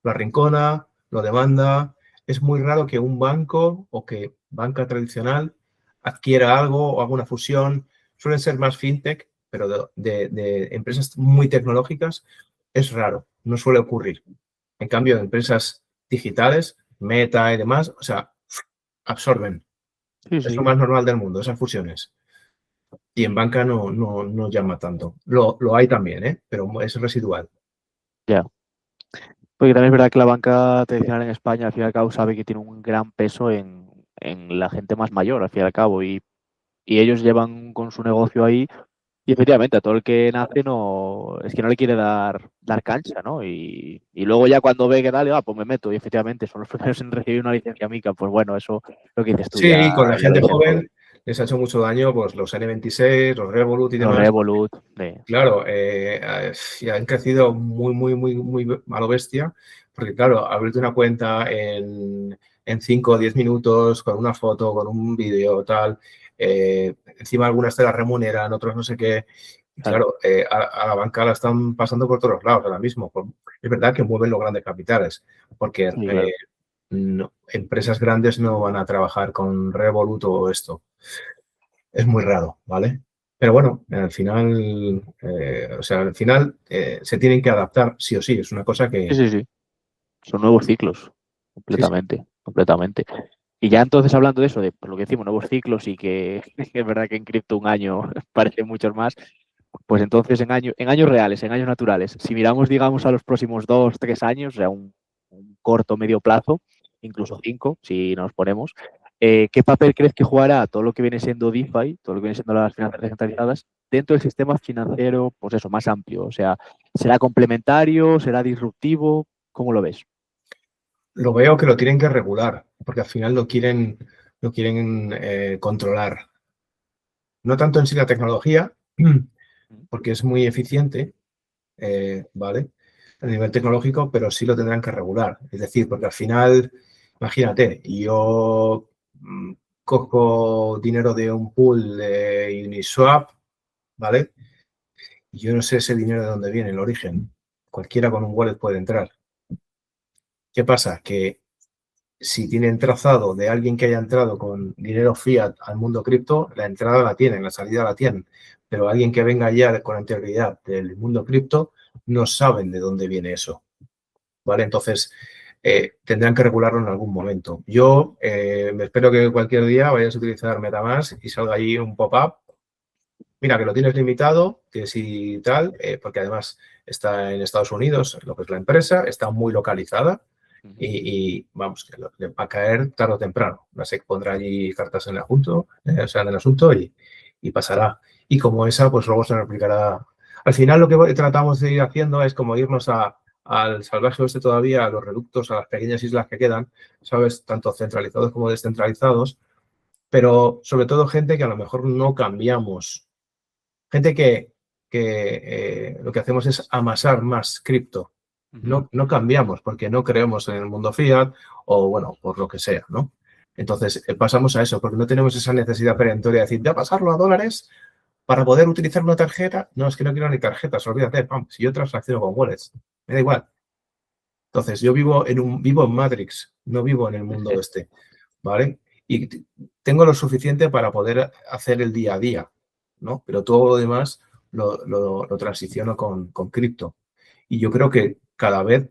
Lo arrincona, lo demanda. Es muy raro que un banco o que banca tradicional adquiera algo o haga una fusión. Suelen ser más fintech, pero de empresas muy tecnológicas es raro, no suele ocurrir. En cambio, empresas digitales, Meta y demás, o sea, absorben. Sí, Es lo sí, más normal del mundo, esas fusiones. Y en banca no llama tanto. Lo hay también, pero es residual. ya. Porque también es verdad que la banca tradicional en España, al fin y al cabo, sabe que tiene un gran peso en la gente más mayor, al fin y al cabo, y ellos llevan con su negocio ahí, y efectivamente a todo el que nace no, es que no le quiere dar cancha, ¿no? Y luego ya cuando ve que dale, pues me meto, y efectivamente son los primeros en recibir una licencia MiCA, pues bueno, eso lo que dices tú, ya, Sí, con la ya lo gente dicen todo. joven, les ha hecho mucho daño pues los N26, los Revolut y Los demás. Revolut. Claro, y han crecido muy a lo bestia, porque claro, abrirte una cuenta en 5 o 10 minutos con una foto, con un vídeo, tal, encima algunas te las remuneran, otros no sé qué. Claro. Claro, a la banca la están pasando por todos lados ahora mismo. Es verdad que mueven los grandes capitales, porque Sí, claro. empresas grandes no van a trabajar con Revolut o esto. Es muy raro, ¿vale? Pero bueno, al final, se tienen que adaptar sí o sí. Es una cosa Sí, que... sí, sí. Son nuevos ciclos, Sí, sí. completamente. Y ya entonces hablando de eso, de por lo que decimos, nuevos ciclos y que es verdad que en cripto un año parece muchos más, pues entonces en años reales, en años naturales, si miramos, digamos, a los próximos 2, 3 años, o sea, un corto, medio plazo, incluso 5, si nos ponemos, ¿qué papel crees que jugará todo lo que viene siendo DeFi, todo lo que viene siendo las finanzas descentralizadas, dentro del sistema financiero, pues eso, más amplio? O sea, ¿será complementario? ¿Será disruptivo? ¿Cómo lo ves? Lo veo que lo tienen que regular, porque al final lo quieren controlar. No tanto en sí la tecnología, porque es muy eficiente, ¿vale? A nivel tecnológico, pero sí lo tendrán que regular. Es decir, porque al final, imagínate, yo cojo dinero de un pool de Uniswap, ¿vale? Y yo no sé ese dinero de dónde viene, el origen. Cualquiera con un wallet puede entrar. ¿Qué pasa? Que si tienen trazado de alguien que haya entrado con dinero fiat al mundo cripto, la entrada la tienen, la salida la tienen. Pero alguien que venga ya con anterioridad del mundo cripto, no saben de dónde viene eso. ¿Vale? Entonces, tendrán que regularlo en algún momento. Yo me espero que cualquier día vayas a utilizar MetaMask y salga ahí un pop-up. Mira, que lo tienes limitado, que si tal, porque además está en Estados Unidos, lo que es la empresa, está muy localizada y vamos, que le va a caer tarde o temprano. La SEC pondrá allí cartas en el asunto, en el asunto y pasará. Y como esa, pues luego se replicará. Al final lo que tratamos de ir haciendo es como irnos al salvaje oeste todavía, a los reductos, a las pequeñas islas que quedan, ¿sabes? Tanto centralizados como descentralizados, pero sobre todo gente que a lo mejor no cambiamos. Gente que lo que hacemos es amasar más cripto. No cambiamos porque no creemos en el mundo fiat o, bueno, por lo que sea, ¿no? Entonces, pasamos a eso porque no tenemos esa necesidad perentoria de decir, voy a pasarlo a dólares para poder utilizar una tarjeta. No, es que no quiero ni tarjetas, olvídate, pam, si yo transacciono con wallets, me da igual. Entonces, yo vivo en Matrix, no vivo en el mundo este, ¿vale? Y tengo lo suficiente para poder hacer el día a día, ¿no? Pero todo lo demás lo transiciono con cripto. Y yo creo que cada vez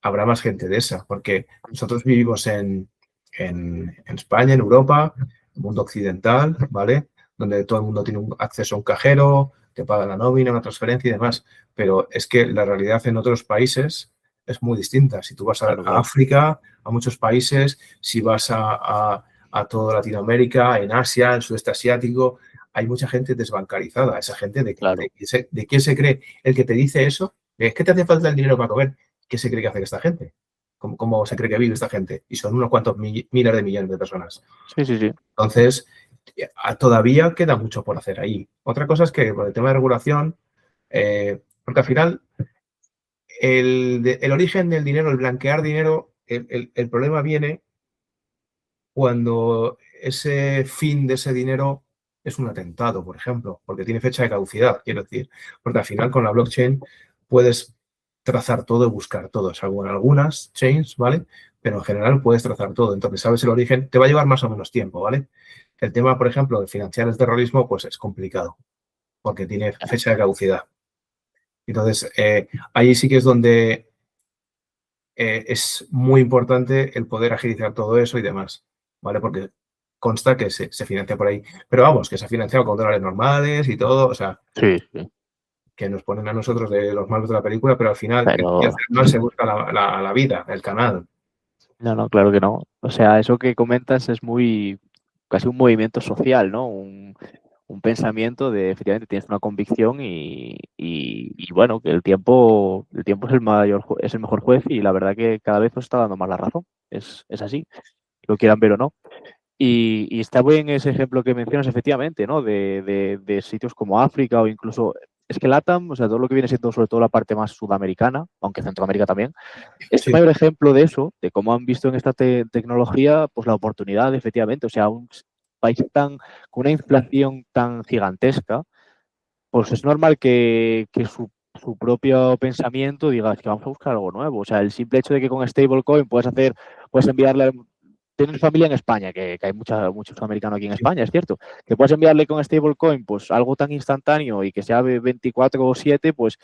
habrá más gente de esa, porque nosotros vivimos en España, en Europa, en el mundo occidental, ¿vale? Donde todo el mundo tiene acceso a un cajero, te paga la nómina, una transferencia y demás. Pero es que la realidad en otros países es muy distinta. Si tú vas a Claro. África, a muchos países, si vas a toda Latinoamérica, en Asia, en sudeste asiático, hay mucha gente desbancarizada. Esa gente Claro. de qué se cree el que te dice eso. Es que te hace falta el dinero para comer. ¿Qué se cree que hace esta gente? ¿Cómo se cree que vive esta gente? Y son unos cuantos miles de millones de personas. Sí, sí, sí. Entonces, todavía queda mucho por hacer ahí. Otra cosa es que por el tema de regulación, porque al final el origen del dinero, el blanquear dinero, el problema viene cuando ese fin de ese dinero es un atentado, por ejemplo, porque tiene fecha de caducidad, quiero decir. Porque al final con la blockchain puedes trazar todo y buscar todo, salvo en algunas chains, ¿vale? Pero en general puedes trazar todo. Entonces, sabes el origen, te va a llevar más o menos tiempo, ¿vale? El tema, por ejemplo, de financiar el terrorismo, pues es complicado, porque tiene fecha de caducidad. Entonces, ahí sí que es donde es muy importante el poder agilizar todo eso y demás, ¿vale? Porque consta que se financia por ahí. Pero vamos, que se ha financiado con dólares normales y todo, o sea, Sí, sí. que nos ponen a nosotros de los malos de la película, pero al final el que Pero hace el mal se busca la vida, el canal. no, claro que no. O sea, eso que comentas es muy casi un movimiento social, ¿no? Un pensamiento de efectivamente tienes una convicción y bueno, que el tiempo es el es el mejor juez y la verdad que cada vez os está dando más la razón. Es así, lo quieran ver o no. Y está bien ese ejemplo que mencionas, efectivamente, ¿no? De sitios como África o incluso, es que LATAM, o sea, todo lo que viene siendo sobre todo la parte más sudamericana, aunque Centroamérica también, es el Sí, mayor ejemplo de eso, de cómo han visto en esta tecnología pues la oportunidad, efectivamente. O sea, un país con una inflación tan gigantesca, pues es normal que su propio pensamiento diga "Es que vamos a buscar algo nuevo". O sea, el simple hecho de que con stablecoin puedes enviarle, tienes familia en España, que hay mucho sudamericano aquí en sí, España, es cierto, que puedes enviarle con stablecoin pues algo tan instantáneo y que sea de 24/7, pues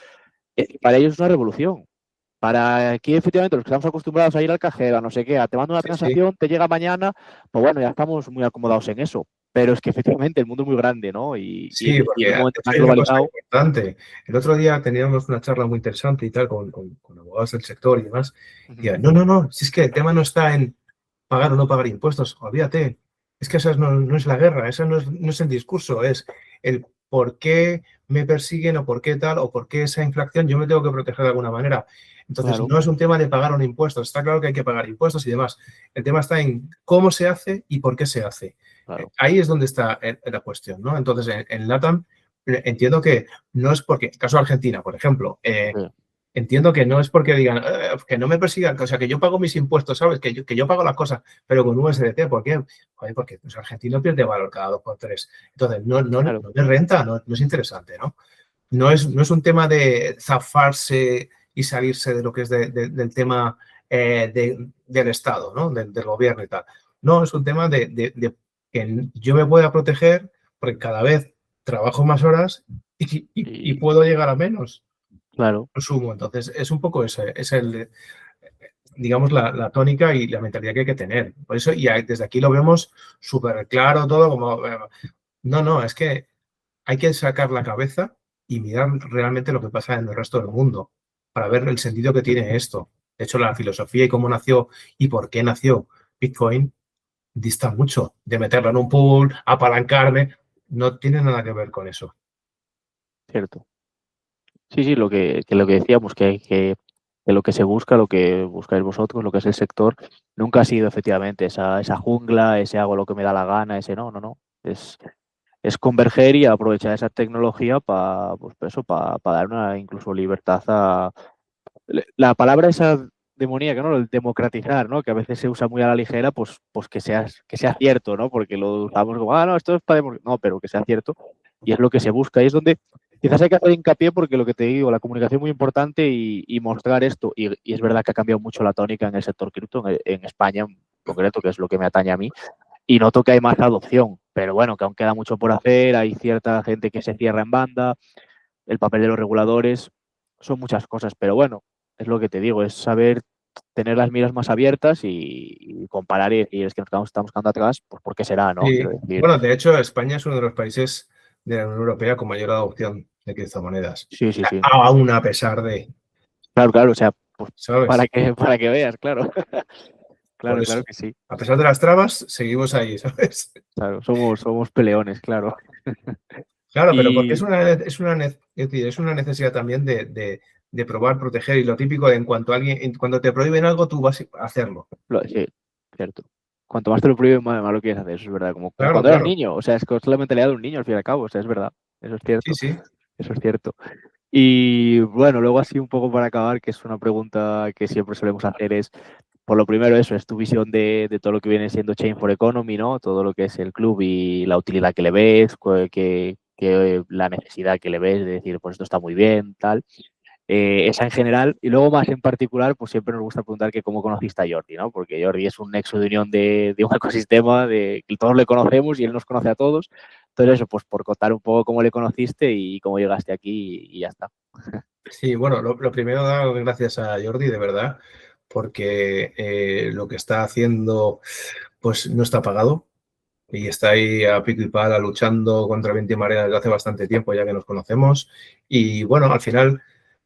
para ellos es una revolución. Para aquí, efectivamente, los que estamos acostumbrados a ir al cajero, a no sé qué, te mando una sí, sí. transacción, te llega mañana, pues bueno, ya estamos muy acomodados en eso. Pero es que efectivamente el mundo es muy grande, ¿no? Sí, Y porque en un de momento hecho tan hay una cosa globalizado, importante. El otro día teníamos una charla muy interesante y tal con abogados del sector y demás. Y ujú, decían, no, no, no, si es que el tema no está en pagar o no pagar impuestos, olvídate. Es que esa no es la guerra, esa no es el discurso, es el por qué me persiguen o por qué tal o por qué esa inflación yo me tengo que proteger de alguna manera. Entonces, claro, no es un tema de pagar o no impuestos. Está claro que hay que pagar impuestos y demás. El tema está en cómo se hace y por qué se hace. claro. Ahí es donde está la cuestión, ¿no? Entonces, en LATAM entiendo que no es porque, caso de Argentina, por ejemplo, Sí, entiendo que no es porque digan que no me persigan, o sea, que yo pago mis impuestos, ¿sabes? Que yo pago las cosas, pero con USDT, ¿por qué? Joder, porque los argentinos pierden valor cada 2 por 3. Entonces, claro. no es renta, no es interesante, ¿no? No es un tema de zafarse y salirse de lo que es del tema del Estado, ¿no? Del gobierno y tal. No, es un tema de que yo me pueda proteger porque cada vez trabajo más horas y Y puedo llegar a menos claro, consumo. Entonces, es un poco ese, es el, digamos, la tónica y la mentalidad que hay que tener. Por eso, y desde aquí lo vemos súper claro todo, como, no, es que hay que sacar la cabeza y mirar realmente lo que pasa en el resto del mundo para ver el sentido que tiene esto. De hecho, la filosofía y cómo nació y por qué nació Bitcoin dista mucho de meterlo en un pool, apalancarme, no tiene nada que ver con eso. cierto. Sí, sí, lo que decíamos, que lo que se busca, lo que buscáis vosotros, lo que es el sector, nunca ha sido efectivamente esa jungla, ese hago lo que me da la gana, ese no, no, no. Es converger y aprovechar esa tecnología para pues eso, para dar una incluso libertad a la palabra esa demoníaca, ¿no? El democratizar, ¿no? Que a veces se usa muy a la ligera, pues que sea cierto, ¿no? Porque lo usamos como, no, esto es para no, pero que sea cierto. Y es lo que se busca. Y es donde quizás hay que hacer hincapié porque lo que te digo, la comunicación es muy importante y mostrar esto. Y es verdad que ha cambiado mucho la tónica en el sector cripto, en España en concreto, que es lo que me atañe a mí. Y noto que hay más adopción, pero bueno, que aún queda mucho por hacer, hay cierta gente que se cierra en banda, el papel de los reguladores, son muchas cosas, pero bueno, es lo que te digo, es saber tener las miras más abiertas y comparar y decir, es que estamos quedando atrás, pues ¿por qué será, no? Sí, Quiero decir, bueno, de hecho, España es uno de los países de la Unión Europea con mayor adopción de criptomonedas. sí, sí, sí, Aún a pesar de, claro, claro, o sea, pues para ¿sabes? que veas, claro, Por claro, claro eso, que sí, a pesar de las trabas, seguimos ahí, ¿sabes? claro, somos peleones, claro. Claro, pero porque Y es una necesidad también de probar, proteger y lo típico de en cuanto cuando te prohíben algo, tú vas a hacerlo. sí, cierto. Cuanto más te lo prohíben, más lo quieres hacer, eso es verdad, como Claro, cuando eras claro. niño, o sea, es que es la mentalidad de un niño al fin y al cabo, o sea, es verdad, eso es Sí, cierto, sí. eso es cierto. Y bueno, luego así un poco para acabar, que es una pregunta que siempre solemos hacer, es, por lo primero eso, es tu visión de todo lo que viene siendo Chain for Economy, ¿no? Todo lo que es el club y la utilidad que le ves, la necesidad que le ves de decir, pues esto está muy bien, tal. Esa en general, y luego más en particular, pues siempre nos gusta preguntar que cómo conociste a Jordi, ¿no? Porque Jordi es un nexo de unión de un ecosistema, de que todos le conocemos y él nos conoce a todos. Entonces eso, pues por contar un poco cómo le conociste y cómo llegaste aquí y ya está. Sí, bueno, lo primero, dar gracias a Jordi, de verdad, porque lo que está haciendo, pues no está pagado y está ahí a pico y pala luchando contra viento y marea desde hace bastante tiempo, ya que nos conocemos. Y bueno, al final,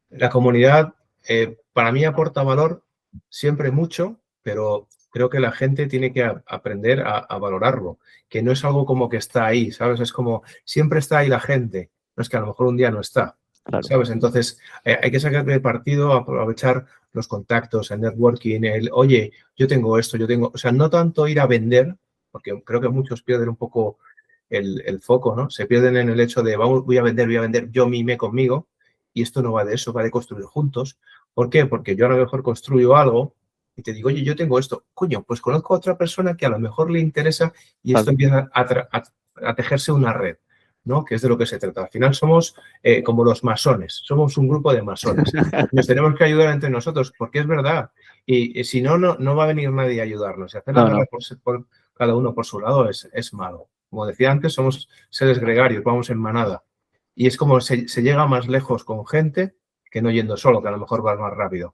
la comunidad para mí aporta valor siempre mucho, pero creo que la gente tiene que aprender a valorarlo, que no es algo como que está ahí, ¿sabes? Es como siempre está ahí la gente, no es que a lo mejor un día no está, Claro, ¿sabes? Entonces hay que sacarle partido, aprovechar los contactos, el networking, oye, yo tengo esto, o sea, no tanto ir a vender, porque creo que muchos pierden un poco el foco, ¿no? Se pierden en el hecho de voy a vender, yo mime conmigo, y esto no va de eso, va de construir juntos. ¿Por qué? Porque yo a lo mejor construyo algo y te digo, oye, yo tengo esto. Coño, pues conozco a otra persona que a lo mejor le interesa y esto empieza a tejerse una red, ¿no? Que es de lo que se trata. Al final somos como los masones, somos un grupo de masones. Nos tenemos que ayudar entre nosotros, porque es verdad. Y si no, no va a venir nadie a ayudarnos. Y hacer la guerra por cada uno por su lado es malo. Como decía antes, somos seres gregarios, vamos en manada. Y es como se llega más lejos con gente que no yendo solo, que a lo mejor vas más rápido,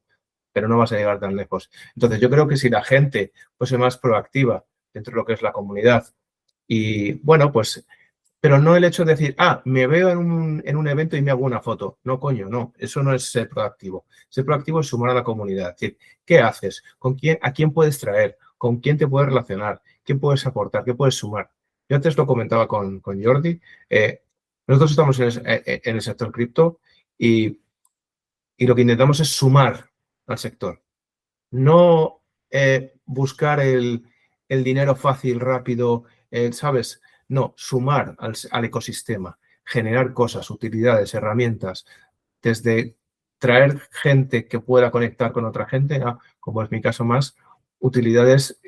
pero no vas a llegar tan lejos. Entonces, yo creo que si la gente fuese más proactiva dentro de lo que es la comunidad y, bueno, pues, pero no el hecho de decir, me veo en un evento y me hago una foto. No, coño, no, eso no es ser proactivo. Ser proactivo es sumar a la comunidad. Es decir, ¿qué haces? ¿A quién puedes traer? ¿Con quién te puedes relacionar? ¿Qué puedes aportar? ¿Qué puedes sumar? Yo antes lo comentaba con Jordi. Nosotros estamos en el sector cripto y lo que intentamos es sumar al sector. No buscar el dinero fácil, rápido, ¿sabes? No, sumar al ecosistema, generar cosas, utilidades, herramientas, desde traer gente que pueda conectar con otra gente, como es mi caso más, utilidades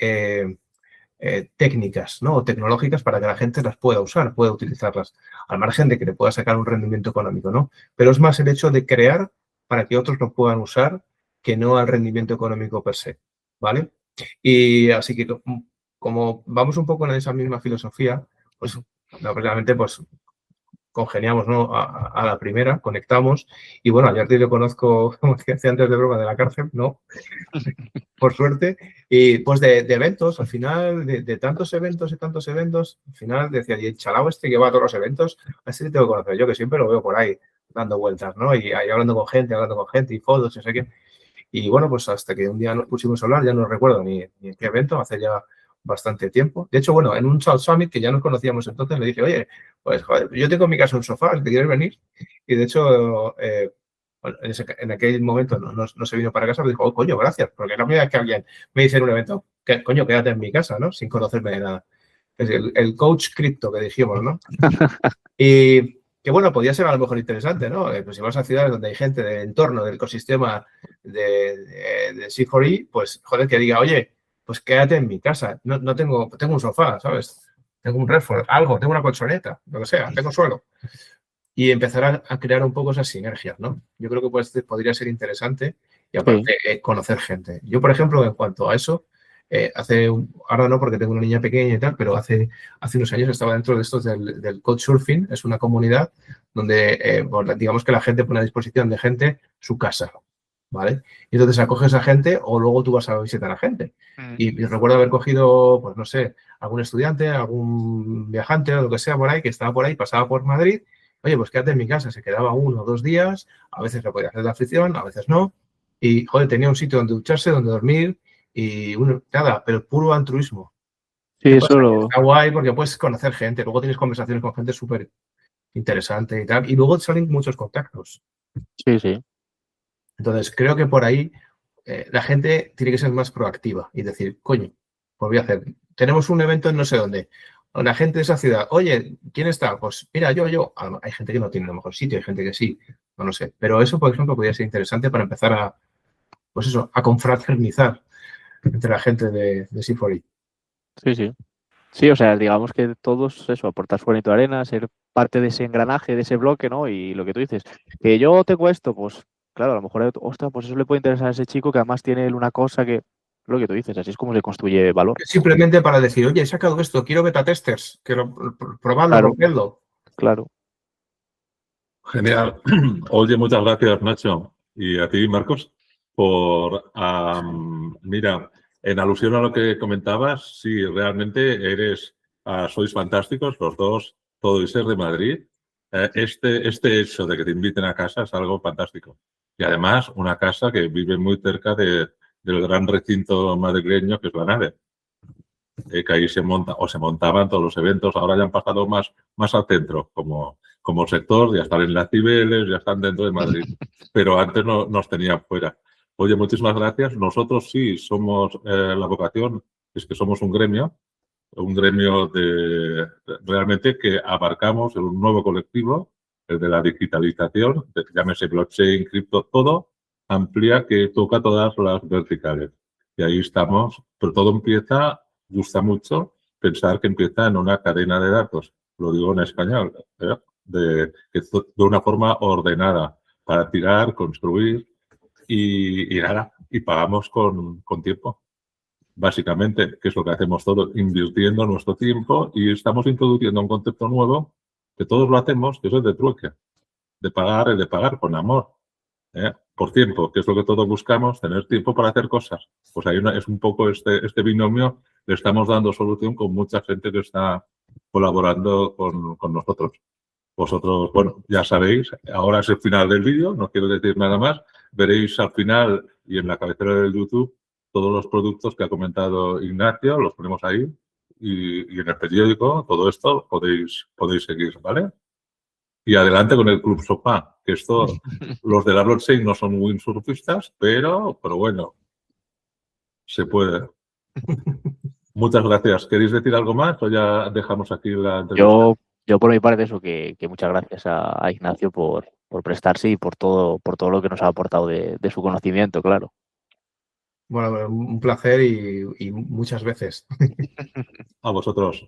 técnicas, ¿no? O tecnológicas para que la gente las pueda usar, pueda utilizarlas, al margen de que le pueda sacar un rendimiento económico, ¿no? Pero es más el hecho de crear para que otros lo puedan usar que no al rendimiento económico per se, ¿vale? Y así que como vamos un poco en esa misma filosofía, pues realmente pues congeniamos, ¿no? A la primera, conectamos y bueno, a Jordi lo conozco, como decía antes de broma, de la cárcel, ¿no? Por suerte, y pues de eventos, al final, de tantos eventos y tantos eventos, al final decía, y el chalao este que va a todos los eventos, así te tengo que conocer yo, que siempre lo veo por ahí dando vueltas, ¿no? Y ahí hablando con gente y fotos, y no sé qué. Y bueno, pues hasta que un día nos pusimos a hablar, ya no recuerdo ni en qué evento, hace ya bastante tiempo. De hecho, bueno, en un South Summit que ya nos conocíamos entonces, le dije, oye, pues joder, yo tengo en mi casa un sofá, ¿te quieres venir? Y de hecho, bueno, en aquel momento no se vino para casa, me dijo, oh, coño, gracias, porque no me da que alguien me dice en un evento, que coño, quédate en mi casa, ¿no? Sin conocerme de nada. Es el coach cripto que dijimos, ¿no? Y que bueno, podía ser a lo mejor interesante, ¿no? Pues si vas a ciudades donde hay gente del entorno, del ecosistema de C4E, pues joder, que diga, oye, pues quédate en mi casa. No tengo un sofá, ¿sabes? Tengo un refri, algo, tengo una colchoneta, lo que sea, tengo suelo. Y empezar a crear un poco esas sinergias, ¿no? Yo creo que podría ser interesante y aparte conocer gente. Yo, por ejemplo, en cuanto a eso, ahora no porque tengo una niña pequeña y tal, pero hace unos años estaba dentro de estos del Couchsurfing, es una comunidad donde digamos que la gente pone a disposición de gente su casa, ¿vale? Y entonces acoges a gente o luego tú vas a visitar a gente. Y recuerdo haber cogido, pues no sé, algún estudiante, algún viajante o lo que sea por ahí, que estaba por ahí, pasaba por Madrid. Oye, pues quédate en mi casa, se quedaba 1 o 2 días, a veces le podía hacer la afición, a veces no. Y, joder, tenía un sitio donde ducharse, donde dormir y nada, pero puro altruismo. Sí, eso está guay porque puedes conocer gente, luego tienes conversaciones con gente súper interesante y tal, y luego salen muchos contactos. Sí, sí. Entonces, creo que por ahí la gente tiene que ser más proactiva y decir, coño, pues voy a hacer, tenemos un evento en no sé dónde, la gente de esa ciudad, oye, ¿quién está? Pues mira, yo. Hay gente que no tiene el mejor sitio, hay gente que sí, no lo sé. Pero eso, por ejemplo, podría ser interesante para empezar a confraternizar entre la gente de C4E. Sí, sí. Sí, o sea, digamos que todos, eso, aportar su granito de arena, ser parte de ese engranaje, de ese bloque, ¿no? Y lo que tú dices, que yo tengo esto, pues claro, a lo mejor, ostras, pues eso le puede interesar a ese chico que además tiene él una cosa que, lo que tú dices, así es como se construye valor. Simplemente para decir, oye, he sacado esto, quiero beta testers, quiero probarlo, Claro, romperlo. claro. Genial. Oye, muchas gracias, Nacho. Y a ti, Marcos, por... mira, en alusión a lo que comentabas, sí, realmente sois fantásticos los dos, todo y ser de Madrid. Este hecho de que te inviten a casa es algo fantástico. Y además, una casa que vive muy cerca del gran recinto madrileño que es la nave. Que ahí se montaban todos los eventos, ahora ya han pasado más al centro, como sector, ya están en las Cibeles, ya están dentro de Madrid, pero antes nos tenían fuera. Oye, muchísimas gracias. Nosotros sí somos, la vocación es que somos un gremio, un gremio realmente que abarcamos en un nuevo colectivo, el de la digitalización, llámese blockchain, cripto, todo amplía que toca todas las verticales. Y ahí estamos, pero todo empieza, gusta mucho pensar que empieza en una cadena de datos, lo digo en español, de una forma ordenada para tirar, construir y nada, y pagamos con tiempo. Básicamente, que es lo que hacemos todos, invirtiendo nuestro tiempo y estamos introduciendo un concepto nuevo que todos lo hacemos, que es el de trueque, de pagar con amor, por tiempo, que es lo que todos buscamos, tener tiempo para hacer cosas. Pues ahí es un poco este binomio, le estamos dando solución con mucha gente que está colaborando con nosotros. Vosotros, bueno, ya sabéis, ahora es el final del vídeo, no quiero decir nada más, veréis al final y en la cabecera del YouTube todos los productos que ha comentado Ignacio, los ponemos ahí y en el periódico, todo esto podéis seguir, ¿vale? Y adelante con el Club Sofá, que esto, los de la blockchain no son muy surfistas, pero bueno, se puede. Muchas gracias. ¿Queréis decir algo más o ya dejamos aquí la entrevista? Yo por mi parte eso, que muchas gracias a Ignacio por prestarse y por todo lo que nos ha aportado de su conocimiento, claro. Bueno, un placer y muchas veces. A vosotros.